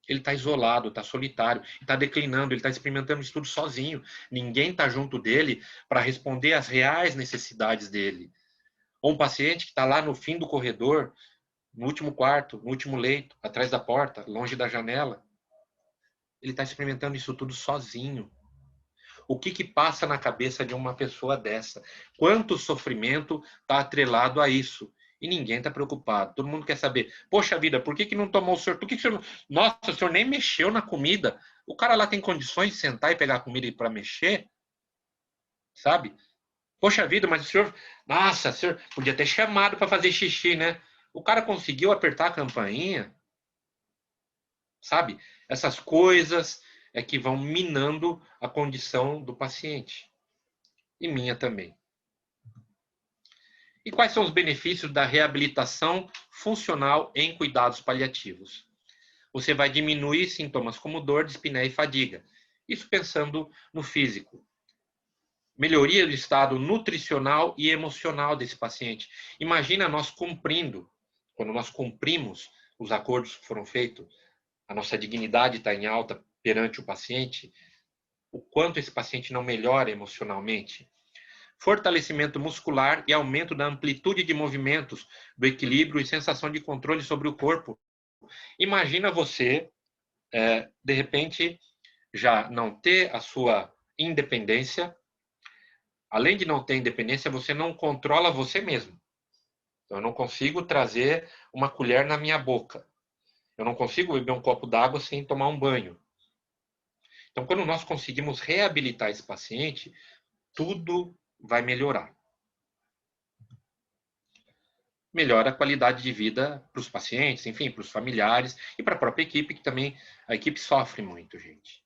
Ele está isolado, está solitário, está declinando, ele está experimentando isso tudo sozinho. Ninguém está junto dele para responder às reais necessidades dele. Ou um paciente que está lá no fim do corredor, no último quarto, no último leito, atrás da porta, longe da janela. Ele está experimentando isso tudo sozinho. O que passa na cabeça de uma pessoa dessa? Quanto sofrimento está atrelado a isso? E ninguém está preocupado. Todo mundo quer saber, poxa vida, por que não tomou o senhor? Por que o senhor não... Nossa, o senhor nem mexeu na comida. O cara lá tem condições de sentar e pegar a comida para mexer? Sabe? Poxa vida, mas o senhor... Nossa, o senhor podia ter chamado para fazer xixi, né? O cara conseguiu apertar a campainha? Sabe? Essas coisas é que vão minando a condição do paciente. E minha também. E quais são os benefícios da reabilitação funcional em cuidados paliativos? Você vai diminuir sintomas como dor, dispneia e fadiga. Isso pensando no físico. Melhoria do estado nutricional e emocional desse paciente. Imagina nós cumprindo, quando nós cumprimos os acordos que foram feitos, a nossa dignidade está em alta perante o paciente, o quanto esse paciente não melhora emocionalmente. Fortalecimento muscular e aumento da amplitude de movimentos, do equilíbrio e sensação de controle sobre o corpo. Imagina você, de repente, já não ter a sua independência. Além de não ter independência, você não controla você mesmo. Então, eu não consigo trazer uma colher na minha boca. Eu não consigo beber um copo d'água sem tomar um banho. Então, quando nós conseguimos reabilitar esse paciente, tudo vai melhorar. Melhora a qualidade de vida para os pacientes, enfim, para os familiares e para a própria equipe, que também a equipe sofre muito, gente.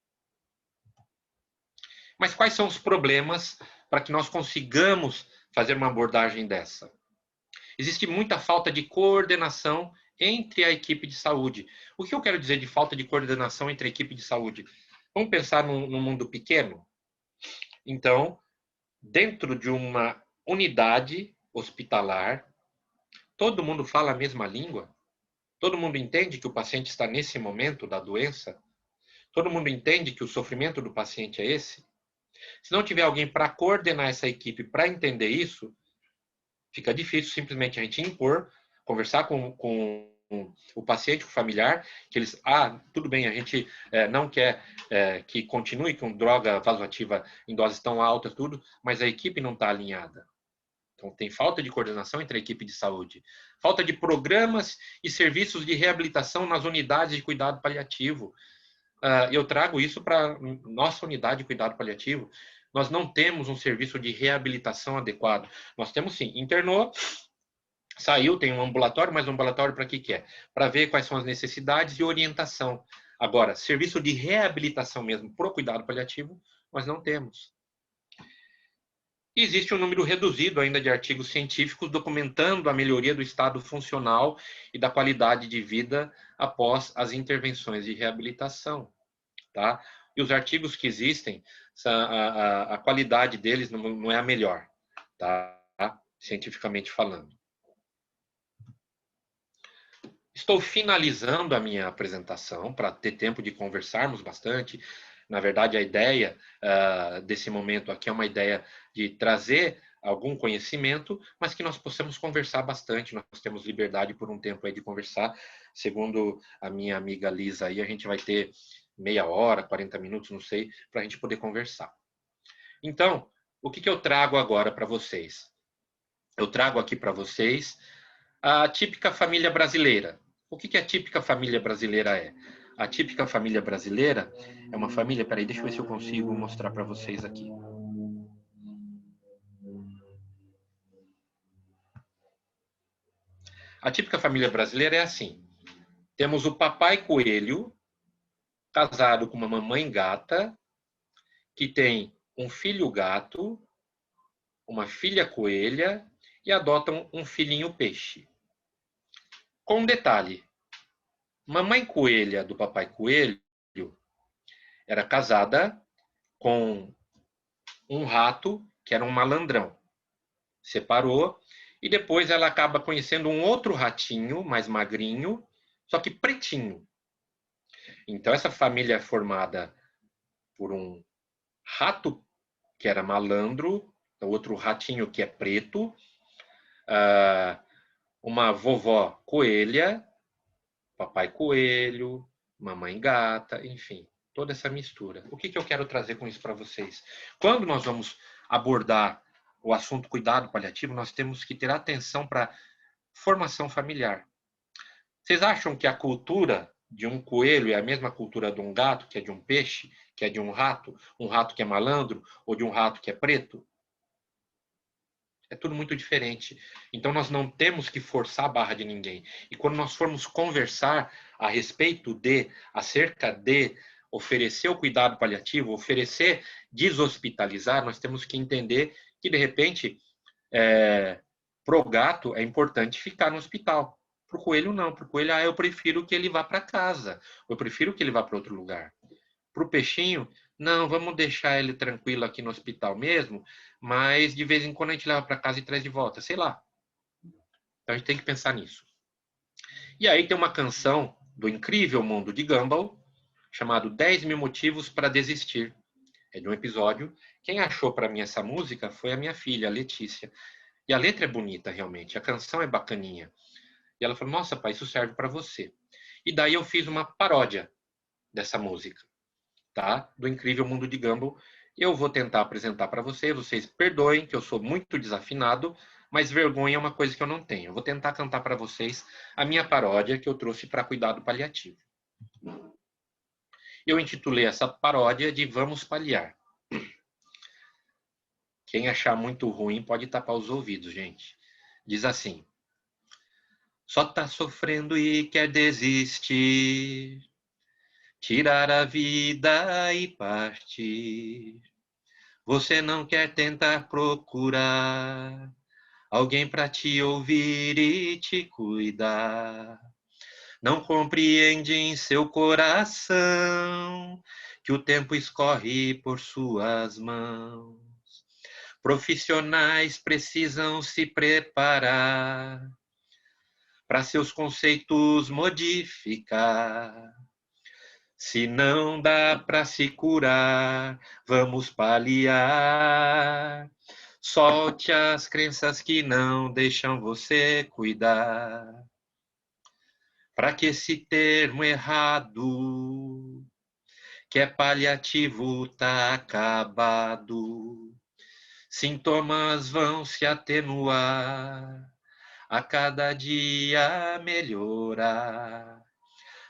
Mas quais são os problemas para que nós consigamos fazer uma abordagem dessa? Existe muita falta de coordenação entre a equipe de saúde. O que eu quero dizer de falta de coordenação entre a equipe de saúde? Vamos pensar num mundo pequeno? Então, dentro de uma unidade hospitalar, todo mundo fala a mesma língua? Todo mundo entende que o paciente está nesse momento da doença? Todo mundo entende que o sofrimento do paciente é esse? Se não tiver alguém para coordenar essa equipe para entender isso, fica difícil simplesmente a gente impor, conversar com o paciente, com o familiar, que eles, tudo bem, a gente não quer que continue com droga vasoativa em doses tão altas, tudo, mas a equipe não está alinhada. Então, tem falta de coordenação entre a equipe de saúde, falta de programas e serviços de reabilitação nas unidades de cuidado paliativo. Eu trago isso para nossa unidade de cuidado paliativo. Nós não temos um serviço de reabilitação adequado. Nós temos sim, internou, saiu, tem um ambulatório, mas um ambulatório para que é? Para ver quais são as necessidades e orientação. Agora, serviço de reabilitação mesmo para o cuidado paliativo, nós não temos. E existe um número reduzido ainda de artigos científicos documentando a melhoria do estado funcional e da qualidade de vida após as intervenções de reabilitação. Tá? E os artigos que existem, a qualidade deles não é a melhor, tá? Cientificamente falando. Estou finalizando a minha apresentação para ter tempo de conversarmos bastante. Na verdade, a ideia desse momento aqui é uma ideia de trazer algum conhecimento, mas que nós possamos conversar bastante. Nós temos liberdade por um tempo aí de conversar. Segundo a minha amiga Lisa aí, a gente vai ter meia hora, 40 minutos, não sei, para a gente poder conversar. Então, o que eu trago agora para vocês? Eu trago aqui para vocês a típica família brasileira. O que a típica família brasileira é? A típica família brasileira é uma família... Peraí, deixa eu ver se eu consigo mostrar para vocês aqui. A típica família brasileira é assim. Temos o papai coelho, casado com uma mamãe gata, que tem um filho gato, uma filha coelha e adotam um filhinho peixe. Com um detalhe, mamãe coelha do papai coelho era casada com um rato que era um malandrão. Separou e depois ela acaba conhecendo um outro ratinho mais magrinho, só que pretinho. Então essa família é formada por um rato que era malandro, outro ratinho que é preto, uma vovó coelha, papai coelho, mamãe gata, enfim, toda essa mistura. O que eu quero trazer com isso para vocês? Quando nós vamos abordar o assunto cuidado paliativo, nós temos que ter atenção para formação familiar. Vocês acham que a cultura de um coelho é a mesma cultura de um gato, que é de um peixe, que é de um rato que é malandro, ou de um rato que é preto? É tudo muito diferente. Então, nós não temos que forçar a barra de ninguém. E quando nós formos conversar a respeito de, acerca de, oferecer o cuidado paliativo, oferecer deshospitalizar, nós temos que entender que, de repente, para o gato é importante ficar no hospital. Para o coelho, não. Para o coelho, eu prefiro que ele vá para casa. Eu prefiro que ele vá para outro lugar. Para o peixinho, não, vamos deixar ele tranquilo aqui no hospital mesmo, mas de vez em quando a gente leva para casa e traz de volta, sei lá. Então a gente tem que pensar nisso. E aí tem uma canção do Incrível Mundo de Gumball, chamado 10 Mil Motivos para Desistir. É de um episódio. Quem achou para mim essa música foi a minha filha, a Letícia. E a letra é bonita, realmente. A canção é bacaninha. E ela falou, nossa, pai, isso serve para você. E daí eu fiz uma paródia dessa música, tá? Do Incrível Mundo de Gumball. Eu vou tentar apresentar para vocês. Vocês perdoem que eu sou muito desafinado, mas vergonha é uma coisa que eu não tenho. Eu vou tentar cantar para vocês a minha paródia que eu trouxe para cuidado paliativo. Eu intitulei essa paródia de Vamos Paliar. Quem achar muito ruim pode tapar os ouvidos, gente. Diz assim: só tá sofrendo e quer desistir, tirar a vida e partir. Você não quer tentar procurar alguém para te ouvir e te cuidar. Não compreende em seu coração que o tempo escorre por suas mãos. Profissionais precisam se preparar para seus conceitos modificar. Se não dá para se curar, vamos paliar. Solte as crenças que não deixam você cuidar. Para que esse termo errado, que é paliativo, tá acabado. Sintomas vão se atenuar, a cada dia melhorar.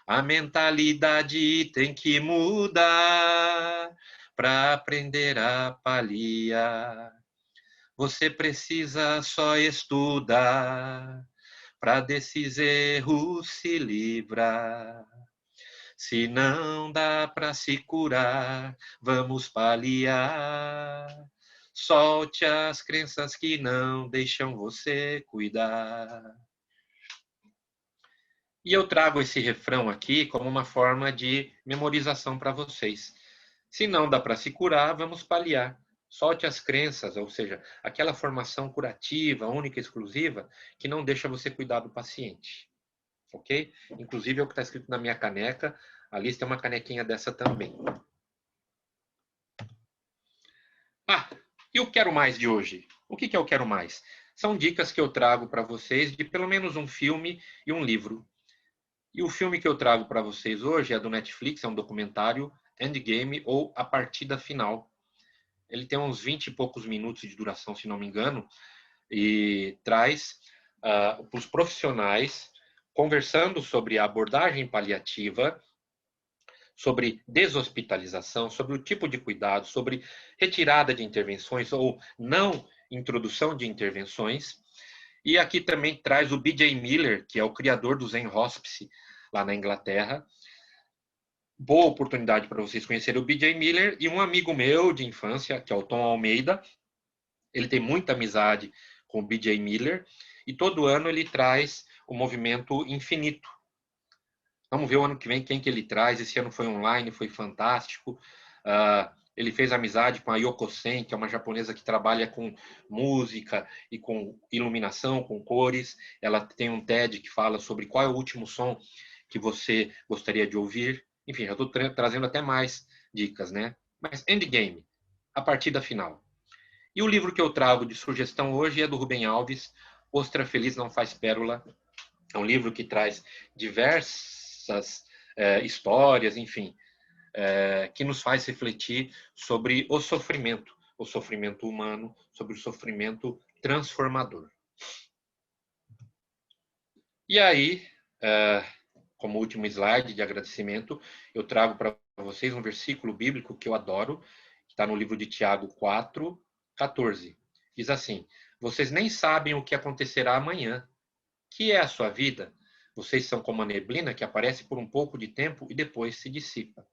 A mentalidade tem que mudar para aprender a paliar. Você precisa só estudar para desses erros se livrar. Se não dá para se curar, vamos paliar. Solte as crenças que não deixam você cuidar. E eu trago esse refrão aqui como uma forma de memorização para vocês. Se não dá para se curar, vamos paliar. Solte as crenças, ou seja, aquela formação curativa, única e exclusiva, que não deixa você cuidar do paciente. ok? Inclusive é o que está escrito na minha caneca. A Liz tem uma canequinha dessa também. Ah, e o Quero Mais de hoje? O que é o Quero Mais? São dicas que eu trago para vocês de pelo menos um filme e um livro. E o filme que eu trago para vocês hoje é do Netflix, é um documentário, Endgame, ou A Partida Final. Ele tem uns 20 e poucos minutos de duração, se não me engano, e traz para os profissionais conversando sobre a abordagem paliativa, sobre deshospitalização, sobre o tipo de cuidado, sobre retirada de intervenções ou não introdução de intervenções. E aqui também traz o B.J. Miller, que é o criador do Zen Hospice lá na Inglaterra. Boa oportunidade para vocês conhecerem o B.J. Miller e um amigo meu de infância, que é o Tom Almeida. Ele tem muita amizade com o B.J. Miller e todo ano ele traz o movimento Infinito. Vamos ver o ano que vem quem que ele traz. Esse ano foi online, foi fantástico. Ele fez amizade com a Yoko Sen, que é uma japonesa que trabalha com música e com iluminação, com cores. Ela tem um TED que fala sobre qual é o último som que você gostaria de ouvir. Enfim, já estou trazendo até mais dicas, né? Mas Endgame, a partida final. E o livro que eu trago de sugestão hoje é do Rubem Alves, Ostra Feliz Não Faz Pérola. É um livro que traz diversas histórias, enfim, que nos faz refletir sobre o sofrimento humano, sobre o sofrimento transformador. E aí, como último slide de agradecimento, eu trago para vocês um versículo bíblico que eu adoro, que está no livro de Tiago 4:14. Diz assim: vocês nem sabem o que acontecerá amanhã. Que é a sua vida? Vocês são como a neblina que aparece por um pouco de tempo e depois se dissipa.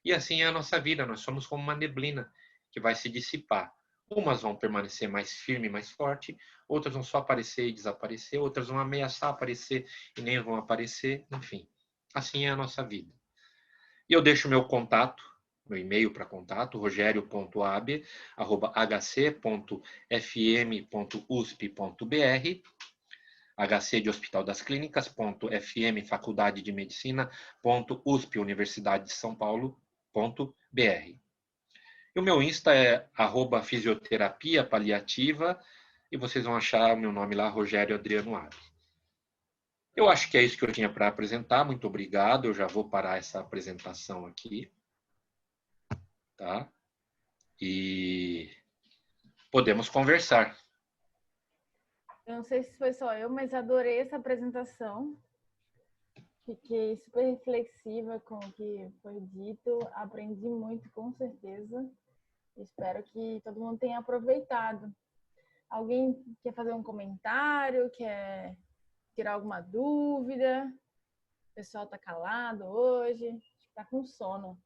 E assim é a nossa vida, nós somos como uma neblina que vai se dissipar. Umas vão permanecer mais firme, mais forte, outras vão só aparecer e desaparecer, outras vão ameaçar aparecer e nem vão aparecer, enfim. Assim é a nossa vida. E eu deixo meu contato, meu e-mail para contato, rogerio.abe@hc.fm.usp.br, HC de Hospital das Clínicas, .fm, Faculdade de Medicina, .usp, Universidade de São Paulo, .br. E o meu Insta é @fisioterapia paliativa e vocês vão achar o meu nome lá, Rogério Adriano Abe. Eu acho que é isso que eu tinha para apresentar. Muito obrigado. Eu já vou parar essa apresentação aqui. Tá? E podemos conversar. Eu não sei se foi só eu, mas adorei essa apresentação. Fiquei super reflexiva com o que foi dito. Aprendi muito, com certeza. Espero que todo mundo tenha aproveitado. Alguém quer fazer um comentário? Quer tirar alguma dúvida? O pessoal está calado hoje. Está com sono.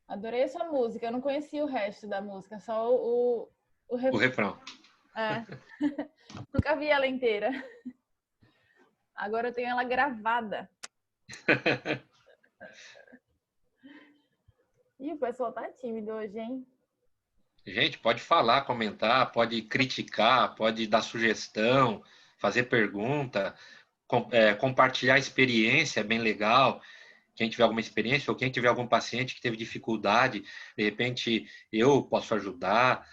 Adorei essa música. Eu não conhecia o resto da música, só o refrão. O refrão. É. Nunca vi ela inteira. Agora eu tenho ela gravada. E o pessoal tá tímido hoje, hein? Gente, pode falar, comentar, pode criticar, pode dar sugestão, fazer pergunta, compartilhar experiência, é bem legal. Quem tiver alguma experiência ou quem tiver algum paciente que teve dificuldade, de repente eu posso ajudar.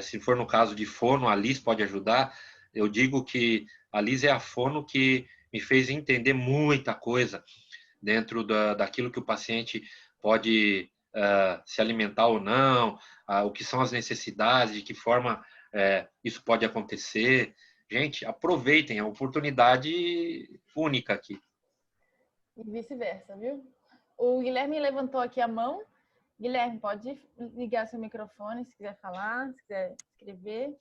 Se for no caso de fono, a Liz pode ajudar. Eu digo que a Liz é a fono que me fez entender muita coisa dentro daquilo que o paciente pode se alimentar ou não, o que são as necessidades, de que forma isso pode acontecer. Gente, aproveitem a oportunidade única aqui. E vice-versa, viu? O Guilherme levantou aqui a mão. Guilherme, pode ligar seu microfone se quiser falar, se quiser escrever.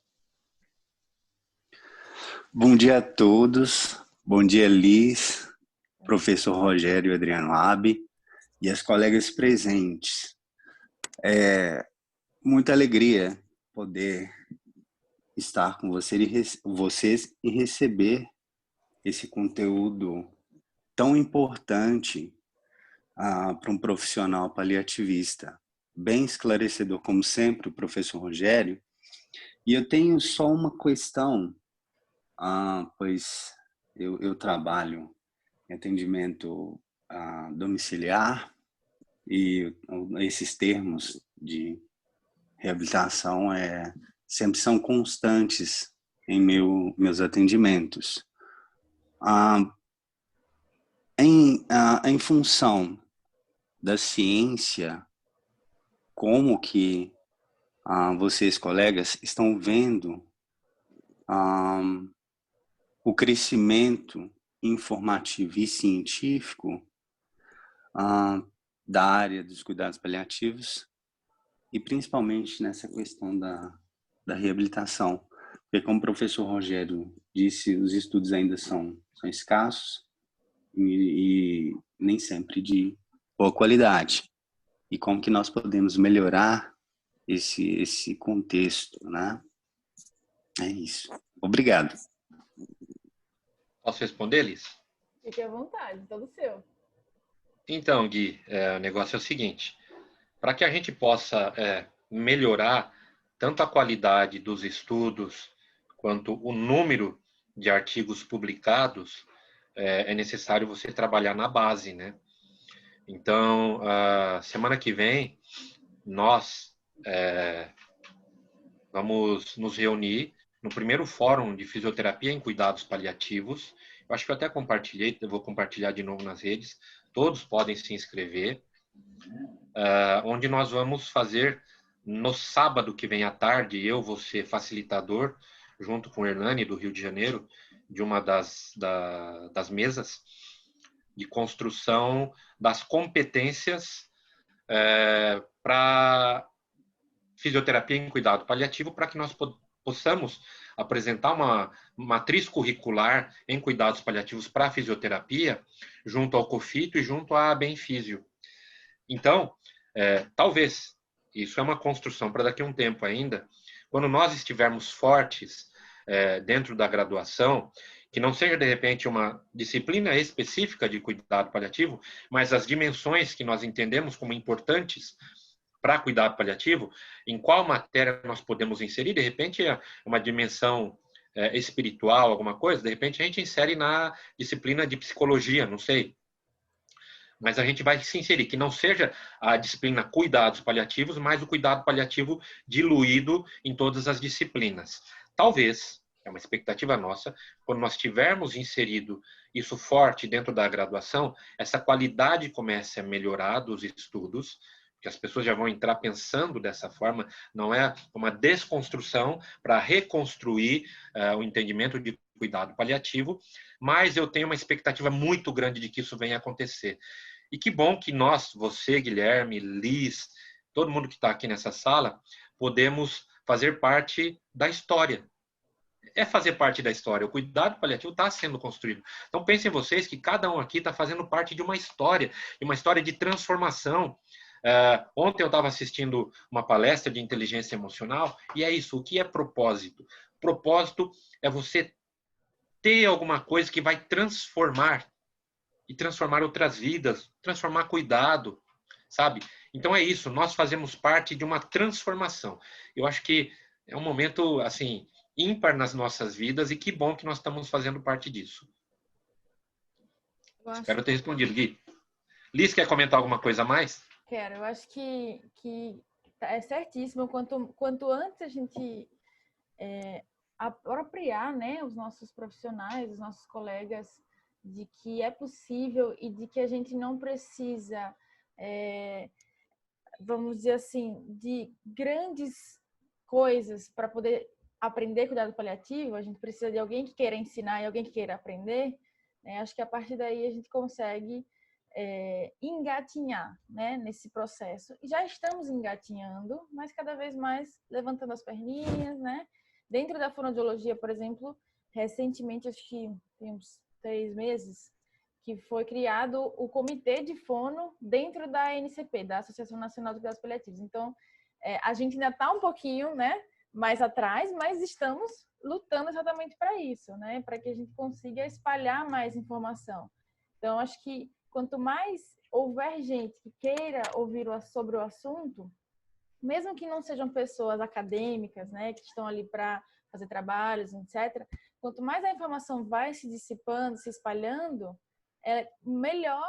Bom dia a todos. Bom dia, Liz, professor Rogério Adriano Abe e as colegas presentes. Muita alegria poder estar com vocês e receber esse conteúdo tão importante para um profissional paliativista. Bem esclarecedor, como sempre, o professor Rogério. E eu tenho só uma questão pois eu trabalho em atendimento domiciliar e esses termos de reabilitação sempre são constantes em meus atendimentos. Em função da ciência, como que vocês, colegas, estão vendo o crescimento informativo e científico da área dos cuidados paliativos e principalmente nessa questão da reabilitação? Porque, como o professor Rogério disse, os estudos ainda são escassos e nem sempre de boa qualidade. E como que nós podemos melhorar esse contexto, né? É isso. Obrigado. Posso responder, Liz? Fique à vontade, todo seu. Então, Gui, o negócio é o seguinte. Para que a gente possa melhorar tanto a qualidade dos estudos quanto o número de artigos publicados, é necessário você trabalhar na base, né? Então, semana que vem, nós vamos nos reunir no primeiro fórum de fisioterapia em cuidados paliativos. Eu acho que eu até compartilhei, eu vou compartilhar de novo nas redes. Todos podem se inscrever. Onde nós vamos fazer no sábado que vem à tarde, eu vou ser facilitador, junto com o Hernani, do Rio de Janeiro, de uma das mesas de construção das competências para fisioterapia em cuidado paliativo, para que nós possamos apresentar uma matriz curricular em cuidados paliativos para a fisioterapia, junto ao COFITO e junto à Benfísio. Então, talvez, isso é uma construção para daqui a um tempo ainda, quando nós estivermos fortes dentro da graduação, que não seja, de repente, uma disciplina específica de cuidado paliativo, mas as dimensões que nós entendemos como importantes para cuidado paliativo, em qual matéria nós podemos inserir, de repente, uma dimensão espiritual, alguma coisa, de repente a gente insere na disciplina de psicologia, não sei. Mas a gente vai se inserir, que não seja a disciplina cuidados paliativos, mas o cuidado paliativo diluído em todas as disciplinas. Talvez, é uma expectativa nossa, quando nós tivermos inserido isso forte dentro da graduação, essa qualidade comece a melhorar dos estudos, que as pessoas já vão entrar pensando dessa forma, não é uma desconstrução para reconstruir o entendimento de cuidado paliativo, mas eu tenho uma expectativa muito grande de que isso venha a acontecer. E que bom que nós, você, Guilherme, Liz, todo mundo que está aqui nessa sala, podemos fazer parte da história. É fazer parte da história. O cuidado paliativo está sendo construído. Então pensem vocês que cada um aqui está fazendo parte de uma história de transformação. Ontem eu estava assistindo uma palestra de inteligência emocional e é isso. O que é propósito? Propósito é você ter alguma coisa que vai transformar e transformar outras vidas, transformar cuidado, sabe? Então é isso, nós fazemos parte de uma transformação. Eu acho que é um momento, assim, ímpar nas nossas vidas e que bom que nós estamos fazendo parte disso. Espero ter respondido, Gui. Liz, quer comentar alguma coisa a mais? Quero, eu acho que é certíssimo. Quanto antes a gente apropriar, né, os nossos profissionais, os nossos colegas, de que é possível e de que a gente não precisa, vamos dizer assim, de grandes coisas para poder aprender cuidado paliativo. A gente precisa de alguém que queira ensinar e alguém que queira aprender, né? Acho que a partir daí a gente consegue engatinhar, né, nesse processo. E já estamos engatinhando, mas cada vez mais levantando as perninhas, né? Dentro da fonoaudiologia, por exemplo, recentemente, acho que tem uns 3 meses, que foi criado o Comitê de Fono dentro da ANCP, da Associação Nacional de Cuidados Paliativos. Então, a gente ainda está um pouquinho, né, mais atrás, mas estamos lutando exatamente para isso, né, para que a gente consiga espalhar mais informação. Então, acho que quanto mais houver gente que queira ouvir sobre o assunto, mesmo que não sejam pessoas acadêmicas, né, que estão ali para fazer trabalhos, etc., quanto mais a informação vai se dissipando, se espalhando, melhor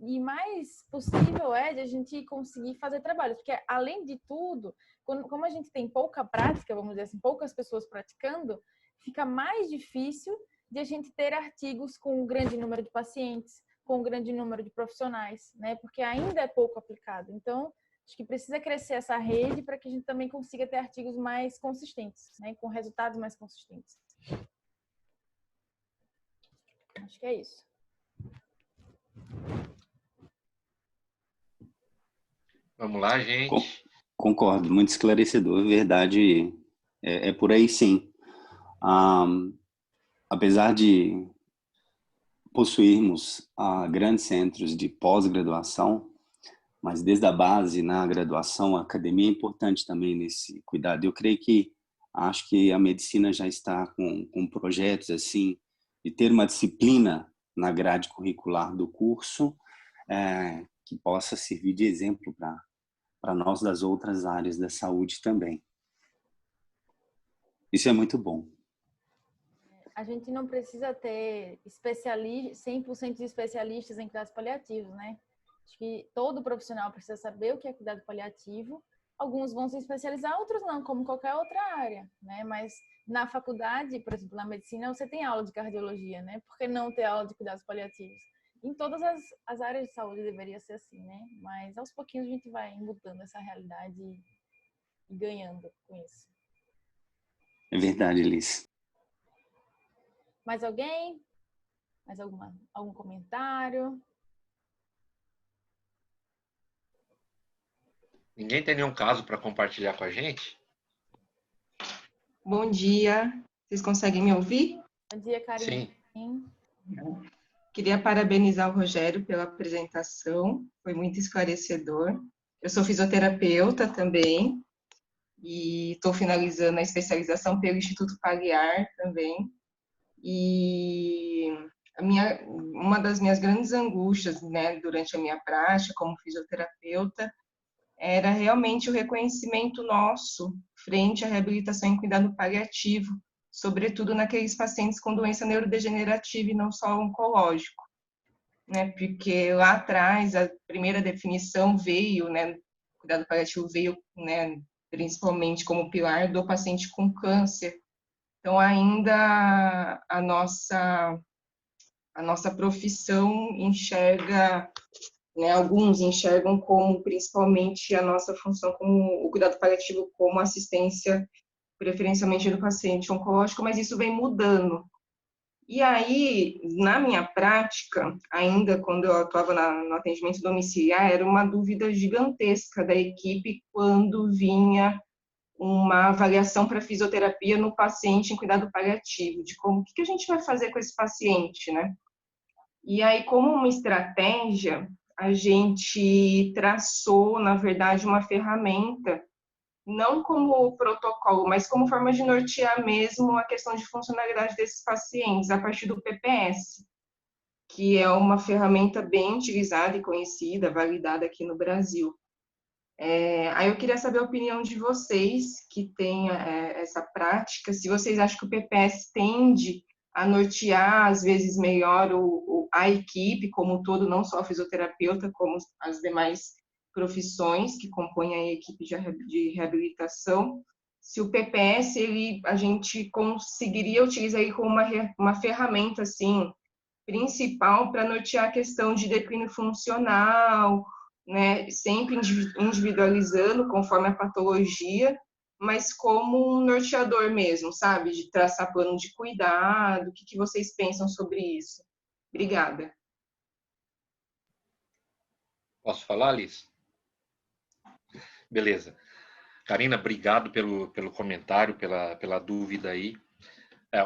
e mais possível é de a gente conseguir fazer trabalho. Porque, além de tudo, como a gente tem pouca prática, vamos dizer assim, poucas pessoas praticando, fica mais difícil de a gente ter artigos com um grande número de pacientes, com um grande número de profissionais, né? Porque ainda é pouco aplicado. Então, acho que precisa crescer essa rede para que a gente também consiga ter artigos mais consistentes, né? Com resultados mais consistentes. Acho que é isso. Vamos lá, gente. Concordo, muito esclarecedor. Verdade, é por aí sim. Apesar de possuirmos grandes centros de pós-graduação, mas desde a base, na graduação, a academia é importante também nesse cuidado. Eu creio que, acho que a medicina já está com projetos assim, de ter uma disciplina na grade curricular do curso, que possa servir de exemplo para nós das outras áreas da saúde também. Isso é muito bom. A gente não precisa ter 100% de especialistas em cuidados paliativos, né? Acho que todo profissional precisa saber o que é cuidado paliativo. Alguns vão se especializar, outros não, como qualquer outra área, né? Mas na faculdade, por exemplo, na medicina, você tem aula de cardiologia, né? Por que não ter aula de cuidados paliativos? Em todas as áreas de saúde deveria ser assim, né? Mas aos pouquinhos a gente vai mudando essa realidade e ganhando com isso. É verdade, Liz. Mais alguém? Mais algum comentário? Ninguém tem nenhum caso para compartilhar com a gente? Bom dia. Vocês conseguem me ouvir? Bom dia, Karine. Sim. Queria parabenizar o Rogério pela apresentação, foi muito esclarecedor. Eu sou fisioterapeuta também e estou finalizando a especialização pelo Instituto Paliar também. E uma das minhas grandes angústias, né, durante a minha prática como fisioterapeuta era realmente o reconhecimento nosso frente à reabilitação em cuidado paliativo, sobretudo naqueles pacientes com doença neurodegenerativa e não só oncológico, né? Porque lá atrás a primeira definição veio, né? Cuidado paliativo veio, né? Principalmente como pilar do paciente com câncer. Então ainda a nossa profissão enxerga, né, alguns enxergam como principalmente a nossa função como o cuidado paliativo como assistência preferencialmente do paciente oncológico, mas isso vem mudando. E aí, na minha prática, ainda quando eu atuava no atendimento domiciliar, era uma dúvida gigantesca da equipe quando vinha uma avaliação para fisioterapia no paciente em cuidado paliativo, de como, o que a gente vai fazer com esse paciente, né? E aí, como uma estratégia, a gente traçou, na verdade, uma ferramenta, não como protocolo, mas como forma de nortear mesmo a questão de funcionalidade desses pacientes, a partir do PPS, que é uma ferramenta bem utilizada e conhecida, validada aqui no Brasil. Aí eu queria saber a opinião de vocês, que têm essa prática, se vocês acham que o PPS tende a nortear, às vezes, melhor a equipe como um todo, não só a fisioterapeuta, como as demais profissões que compõem a equipe de reabilitação. Se o PPS, a gente conseguiria utilizar ele como uma ferramenta, assim, principal para nortear a questão de declínio funcional, né, sempre individualizando conforme a patologia, mas como um norteador mesmo, sabe? De traçar plano de cuidado. O que vocês pensam sobre isso? Obrigada. Posso falar, Liz? Beleza. Karina, obrigado pelo comentário, pela dúvida aí.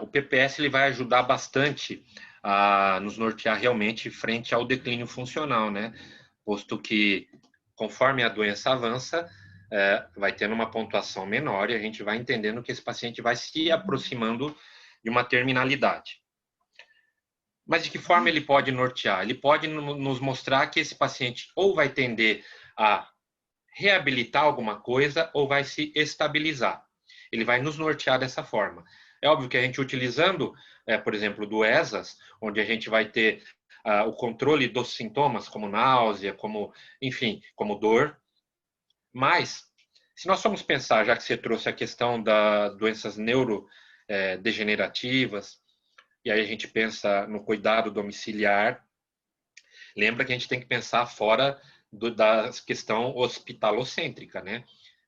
O PPS ele vai ajudar bastante a nos nortear realmente frente ao declínio funcional, né? Posto que, conforme a doença avança, vai tendo uma pontuação menor e a gente vai entendendo que esse paciente vai se aproximando de uma terminalidade. Mas de que forma ele pode nortear? Ele pode nos mostrar que esse paciente ou vai tender a reabilitar alguma coisa ou vai se estabilizar. ele vai nos nortear dessa forma. É óbvio que a gente utilizando, por exemplo, do ESAS, onde a gente vai ter o controle dos sintomas, como náusea, como, enfim, como dor. Mas, se nós formos pensar, já que você trouxe a questão das doenças neurodegenerativas, e aí a gente pensa no cuidado domiciliar, lembra que a gente tem que pensar fora da questão hospitalocêntrica, né?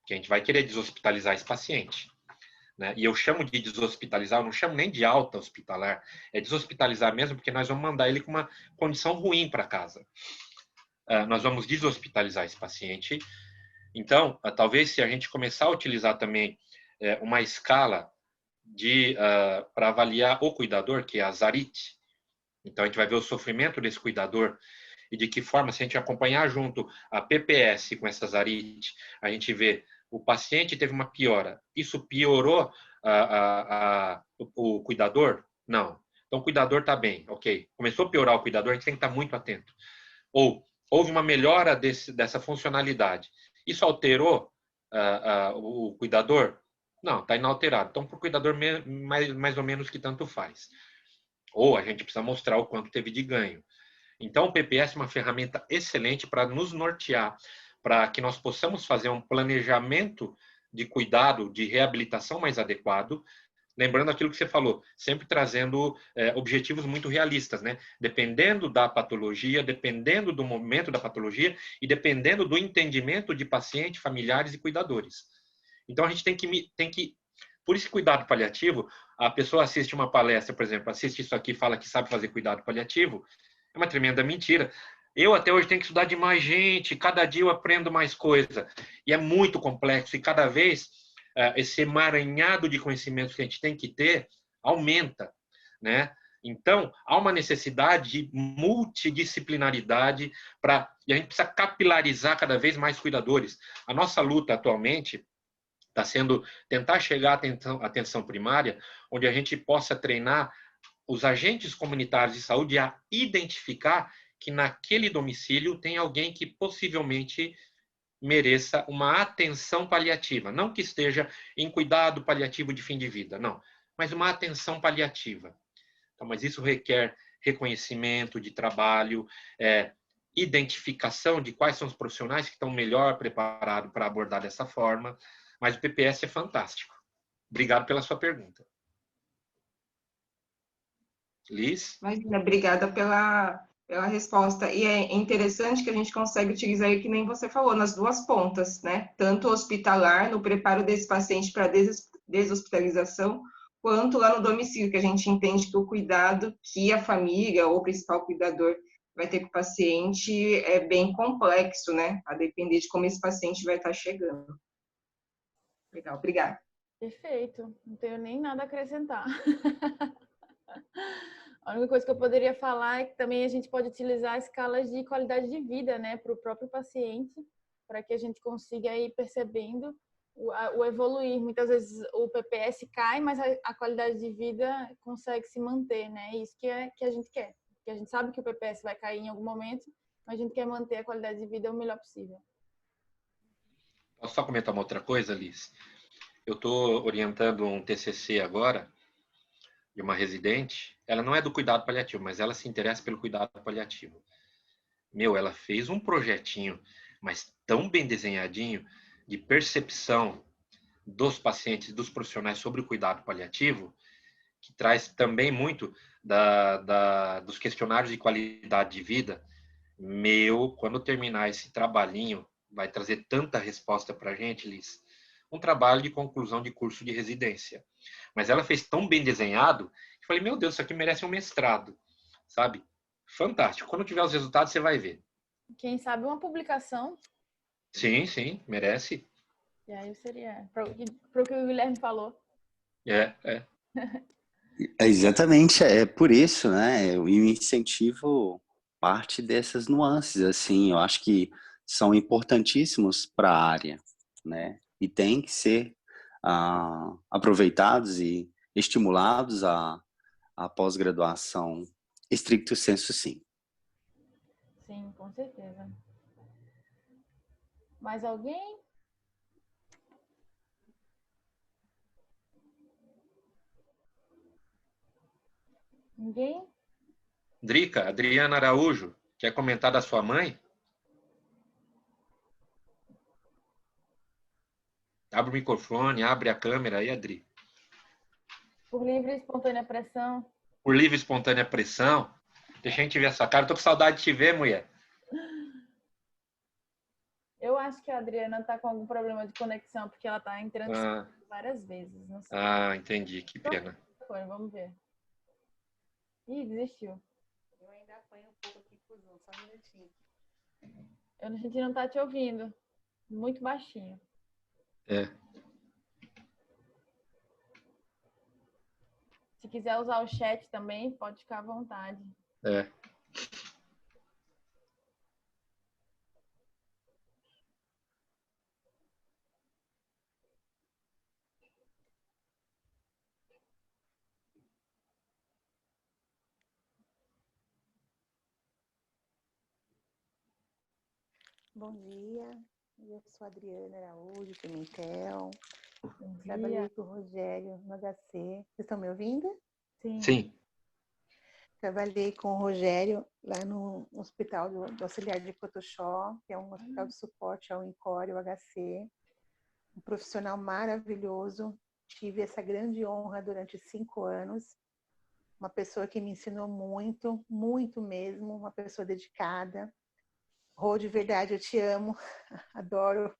Que a gente vai querer deshospitalizar esse paciente. Né? E eu chamo de deshospitalizar, eu não chamo nem de alta hospitalar, é deshospitalizar mesmo, porque nós vamos mandar ele com uma condição ruim para casa. Nós vamos deshospitalizar esse paciente. Então, talvez se a gente começar a utilizar também uma escala para avaliar o cuidador, que é a ZARIT, então a gente vai ver o sofrimento desse cuidador e de que forma, se a gente acompanhar junto a PPS com essa ZARIT, a gente vê o paciente teve uma piora. Isso piorou o cuidador? Não. Então, o cuidador está bem, ok. Começou a piorar o cuidador, a gente tem que estar muito atento. Ou houve uma melhora dessa funcionalidade. Isso alterou o cuidador? Não, está inalterado. Então, para o cuidador, mais ou menos que tanto faz. Ou a gente precisa mostrar o quanto teve de ganho. Então, o PPS é uma ferramenta excelente para nos nortear, para que nós possamos fazer um planejamento de cuidado, de reabilitação mais adequado, lembrando aquilo que você falou, sempre trazendo objetivos muito realistas, né? Dependendo da patologia, dependendo do momento da patologia e dependendo do entendimento de paciente, familiares e cuidadores. Então, a gente tem que por esse cuidado paliativo, a pessoa assiste uma palestra, por exemplo, assiste isso aqui e fala que sabe fazer cuidado paliativo, é uma tremenda mentira. Eu até hoje tenho que estudar demais, gente. Cada dia eu aprendo mais coisa. E é muito complexo. E cada vez esse emaranhado de conhecimentos que a gente tem que ter aumenta, né? Então, há uma necessidade de multidisciplinaridade e a gente precisa capilarizar cada vez mais cuidadores. A nossa luta atualmente está sendo tentar chegar à atenção primária, onde a gente possa treinar os agentes comunitários de saúde a identificar que naquele domicílio tem alguém que possivelmente mereça uma atenção paliativa. Não que esteja em cuidado paliativo de fim de vida, não. Mas uma atenção paliativa. Então, mas isso requer reconhecimento de trabalho, identificação de quais são os profissionais que estão melhor preparados para abordar dessa forma. Mas o PPS é fantástico. Obrigado pela sua pergunta. Liz? Imagina, obrigada pela resposta. E é interessante que a gente consegue utilizar, que nem você falou, nas duas pontas, né? Tanto hospitalar, no preparo desse paciente para deshospitalização, quanto lá no domicílio, que a gente entende que o cuidado que a família ou o principal cuidador vai ter com o paciente é bem complexo, né? A depender de como esse paciente vai estar chegando. Legal, obrigada. Perfeito. Não tenho nem nada a acrescentar. A única coisa que eu poderia falar é que também a gente pode utilizar escalas de qualidade de vida, né, para o próprio paciente, para que a gente consiga ir percebendo o evoluir. Muitas vezes o PPS cai, mas a qualidade de vida consegue se manter, né? Isso que a gente quer. Porque a gente sabe que o PPS vai cair em algum momento, mas a gente quer manter a qualidade de vida o melhor possível. Posso só comentar uma outra coisa, Liz? Eu estou orientando um TCC agora, de uma residente. Ela não é do cuidado paliativo, mas ela se interessa pelo cuidado paliativo. Ela fez um projetinho, mas tão bem desenhadinho, de percepção dos pacientes, dos profissionais sobre o cuidado paliativo, que traz também muito dos questionários de qualidade de vida. Quando terminar esse trabalhinho, vai trazer tanta resposta para a gente, Liz. Um trabalho de conclusão de curso de residência. Mas ela fez tão bem desenhado, que eu falei, meu Deus, isso aqui merece um mestrado, sabe? Fantástico. Quando tiver os resultados, você vai ver. Quem sabe uma publicação. Sim, sim, merece. E aí seria para o que o Guilherme falou. É. Exatamente, é por isso, né? E o incentivo parte dessas nuances, assim, eu acho que são importantíssimos para a área, né? E tem que ser aproveitados e estimulados a pós-graduação estricto sensu, sim. Sim, com certeza. Mais alguém? Ninguém? Drica, Adriana Araújo, quer comentar da sua mãe? Abre o microfone, abre a câmera aí, Adri. Por livre e espontânea pressão. Por livre e espontânea pressão. Deixa a gente ver essa cara. Tô com saudade de te ver, mulher. Eu acho que a Adriana tá com algum problema de conexão, porque ela tá entrando várias vezes. Não sei. Entendi. Que pena. Vamos ver. Ih, desistiu. Eu ainda apanho um pouco aqui pro Zoom, só um minutinho. A gente não tá te ouvindo. Muito baixinho. Se quiser usar o chat também, pode ficar à vontade. Bom dia, eu sou a Adriana Araújo, Pimentel. Bom dia. Trabalhei com o Rogério no HC. Vocês estão me ouvindo? Sim. Trabalhei com o Rogério lá no Hospital do Auxiliar de Cotoxó, que é um hospital de suporte ao INCOR e ao HC. Um profissional maravilhoso. Tive essa grande honra durante 5 anos. Uma pessoa que me ensinou muito, muito mesmo. Uma pessoa dedicada. Rô, de verdade, eu te amo, adoro,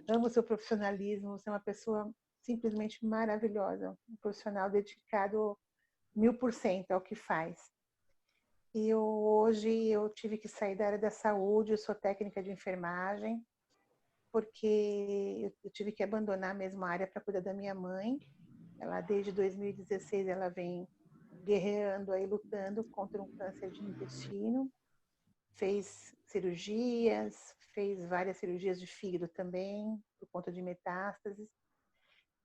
amo o seu profissionalismo, você é uma pessoa simplesmente maravilhosa, um profissional dedicado 1000% ao que faz. E hoje eu tive que sair da área da saúde, eu sou técnica de enfermagem, porque eu tive que abandonar mesmo a área para cuidar da minha mãe. Ela, desde 2016, ela vem guerreando aí, lutando contra um câncer de intestino. Fez cirurgias, fez várias cirurgias de fígado também, por conta de metástases.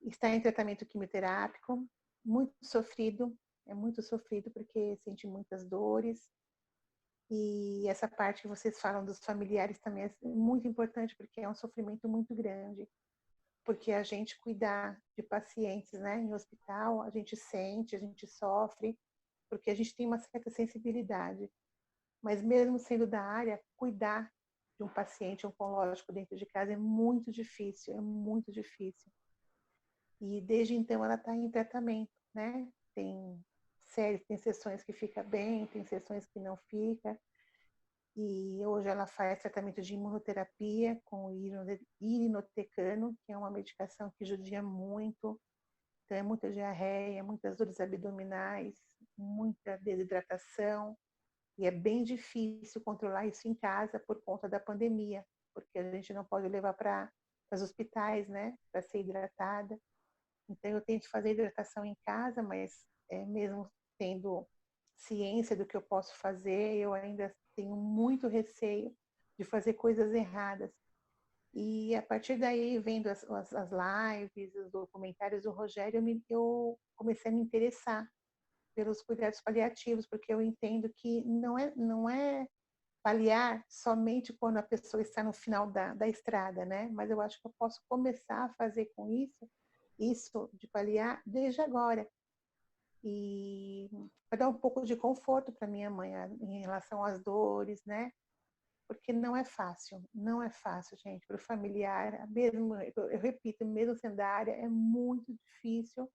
Está em tratamento quimioterápico, muito sofrido, é muito sofrido porque sente muitas dores. E essa parte que vocês falam dos familiares também é muito importante, porque é um sofrimento muito grande. Porque a gente cuidar de pacientes, né, em hospital, a gente sente, a gente sofre, porque a gente tem uma certa sensibilidade. Mas mesmo sendo da área, cuidar de um paciente oncológico dentro de casa é muito difícil, é muito difícil. E desde então ela está em tratamento, né? Tem sessões que fica bem, tem sessões que não fica. E hoje ela faz tratamento de imunoterapia com irinotecano, que é uma medicação que judia muito. Então é muita diarreia, muitas dores abdominais, muita desidratação. E é bem difícil controlar isso em casa por conta da pandemia, porque a gente não pode levar para os hospitais, né, para ser hidratada. Então eu tento fazer hidratação em casa, mas mesmo tendo ciência do que eu posso fazer, eu ainda tenho muito receio de fazer coisas erradas. E a partir daí, vendo as lives, os documentários do Rogério, eu comecei a me interessar pelos cuidados paliativos, porque eu entendo que não é paliar somente quando a pessoa está no final da estrada, né? Mas eu acho que eu posso começar a fazer com isso de paliar desde agora. E para dar um pouco de conforto para minha mãe em relação às dores, né? Porque não é fácil, gente, para o familiar, mesmo, eu repito, mesmo sendo da área, é muito difícil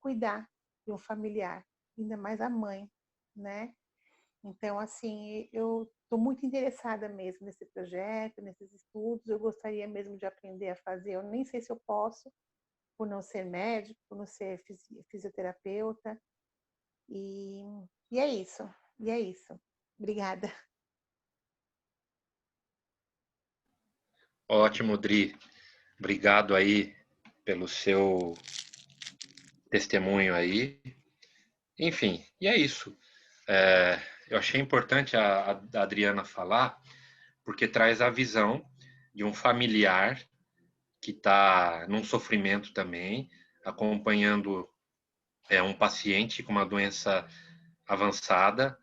cuidar de um familiar, ainda mais a mãe, né? Então, assim, eu estou muito interessada mesmo nesse projeto, nesses estudos, eu gostaria mesmo de aprender a fazer, eu nem sei se eu posso, por não ser médico, por não ser fisioterapeuta, e é isso, Obrigada. Ótimo, Dri. Obrigado aí pelo seu testemunho aí. Enfim, e é isso. Eu achei importante a Adriana falar, porque traz a visão de um familiar que está num sofrimento também, acompanhando um paciente com uma doença avançada,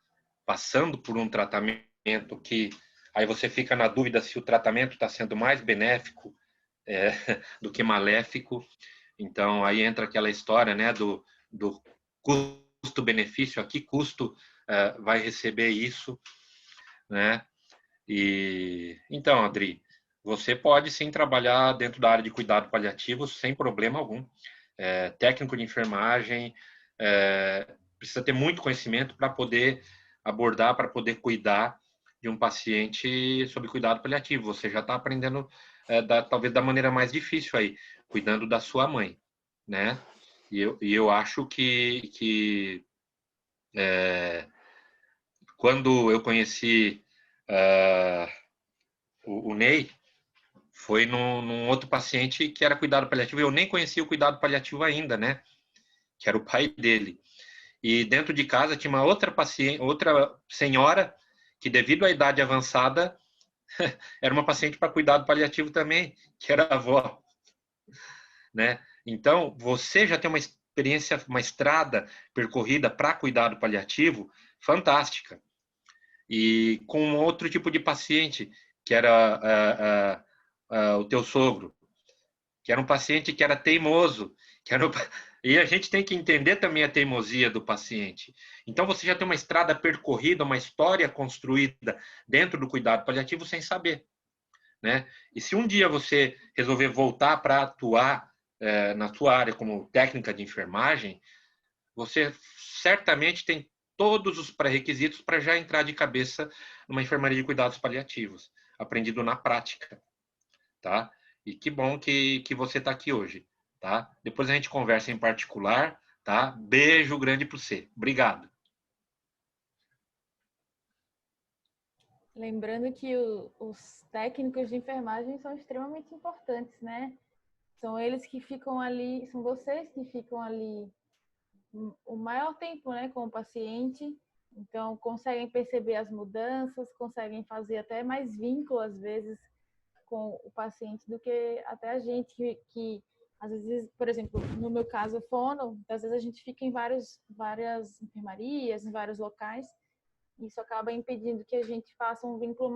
passando por um tratamento que aí você fica na dúvida se o tratamento está sendo mais benéfico do que maléfico. Então aí entra aquela história, né, do custo-benefício, a que custo vai receber isso, né? E então, Adri, você pode sim trabalhar dentro da área de cuidado paliativo sem problema algum. Técnico de enfermagem, precisa ter muito conhecimento para poder abordar, para poder cuidar de um paciente sob cuidado paliativo. Você já está aprendendo, talvez da maneira mais difícil aí, cuidando da sua mãe, né? E eu acho que quando eu conheci o Ney, foi num outro paciente que era cuidado paliativo. Eu nem conhecia o cuidado paliativo ainda, né? Que era o pai dele. E dentro de casa tinha uma outra paciente, outra senhora que, devido à idade avançada, era uma paciente para cuidado paliativo também, que era a avó, né? Então, você já tem uma experiência, uma estrada percorrida para cuidado paliativo fantástica. E com outro tipo de paciente, que era o teu sogro, que era um paciente que era teimoso, e a gente tem que entender também a teimosia do paciente. Então, você já tem uma estrada percorrida, uma história construída dentro do cuidado paliativo sem saber, né? E se um dia você resolver voltar para atuar na sua área como técnica de enfermagem, você certamente tem todos os pré-requisitos para já entrar de cabeça numa enfermaria de cuidados paliativos, aprendido na prática, tá? E que bom que você está aqui hoje, tá? Depois a gente conversa em particular, tá? Beijo grande para você. Obrigado. Lembrando que os técnicos de enfermagem são extremamente importantes, né? São eles que ficam ali, são vocês que ficam ali o maior tempo, né, com o paciente. Então, conseguem perceber as mudanças, conseguem fazer até mais vínculo, às vezes, com o paciente do que até a gente que às vezes, por exemplo, no meu caso, fono, às vezes a gente fica em várias enfermarias, em vários locais, e isso acaba impedindo que a gente faça um vínculo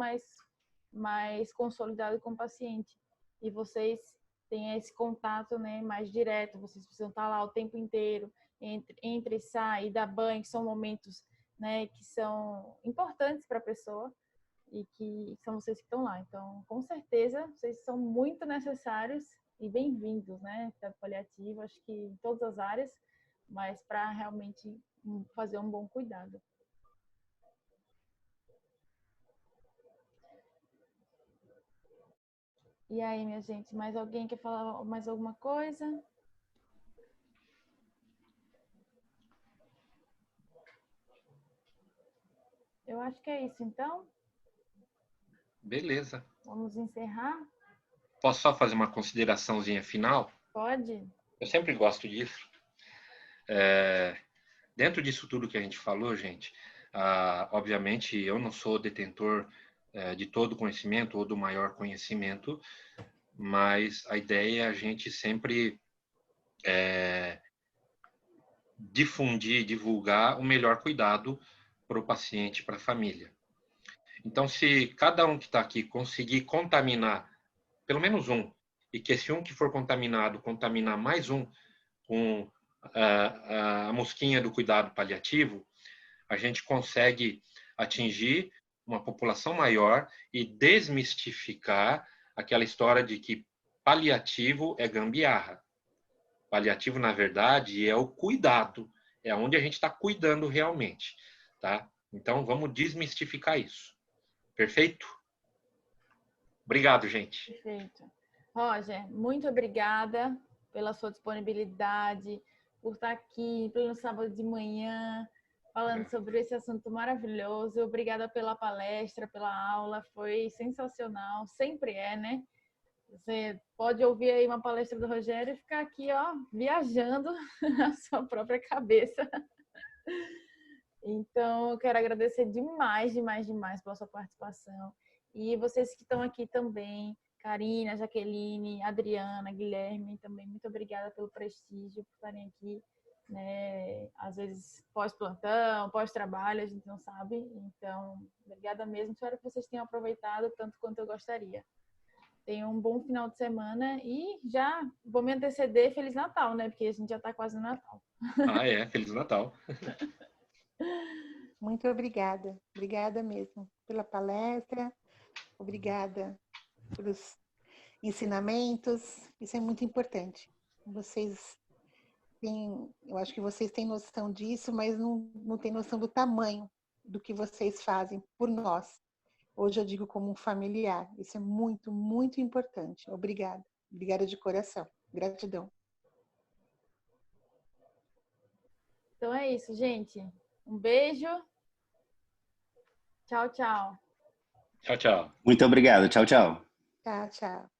mais consolidado com o paciente. E vocês têm esse contato, né, mais direto, vocês precisam estar lá o tempo inteiro, entre e sai, dar banho, que são momentos, né, que são importantes para a pessoa e que são vocês que estão lá. Então, com certeza, vocês são muito necessários e bem-vindos, né, para paliativo, acho que em todas as áreas, mas para realmente fazer um bom cuidado. E aí, minha gente, mais alguém quer falar mais alguma coisa? Eu acho que é isso, então. Beleza. Vamos encerrar? Posso só fazer uma consideraçãozinha final? Pode? Eu sempre gosto disso. Dentro disso tudo que a gente falou, gente, obviamente eu não sou detentor de todo o conhecimento ou do maior conhecimento, mas a ideia é a gente sempre difundir, divulgar o melhor cuidado para o paciente, para a família. Então, se cada um que está aqui conseguir contaminar pelo menos um, e que esse um que for contaminado contaminar mais um com a mosquinha do cuidado paliativo, a gente consegue atingir uma população maior e desmistificar aquela história de que paliativo é gambiarra. Paliativo, na verdade, é o cuidado, é onde a gente está cuidando realmente, tá? Então, vamos desmistificar isso. Perfeito? Obrigado, gente. Perfeito. Roger, muito obrigada pela sua disponibilidade, por estar aqui pelo sábado de manhã, falando sobre esse assunto maravilhoso. Obrigada pela palestra, pela aula, foi sensacional, sempre é, né? Você pode ouvir aí uma palestra do Rogério e ficar aqui, ó, viajando na sua própria cabeça. Então, eu quero agradecer demais, demais, demais pela sua participação. E vocês que estão aqui também, Karina, Jaqueline, Adriana, Guilherme, também muito obrigada pelo prestígio, por estarem aqui, né? Às vezes pós-plantão, pós-trabalho, a gente não sabe. Então, obrigada mesmo. Espero que vocês tenham aproveitado tanto quanto eu gostaria. Tenham um bom final de semana e já vou me anteceder Feliz Natal, né? Porque a gente já está quase no Natal. Ah, é. Feliz Natal. Muito obrigada. Obrigada mesmo pela palestra. Obrigada pelos ensinamentos. Isso é muito importante. Vocês têm, eu acho que vocês têm noção disso, mas não têm noção do tamanho do que vocês fazem por nós. Hoje eu digo como um familiar. Isso é muito, muito importante. Obrigada. Obrigada de coração. Gratidão. Então é isso, gente. Um beijo. Tchau, tchau. Tchau, tchau. Muito obrigado. Tchau, tchau. Tchau, tchau.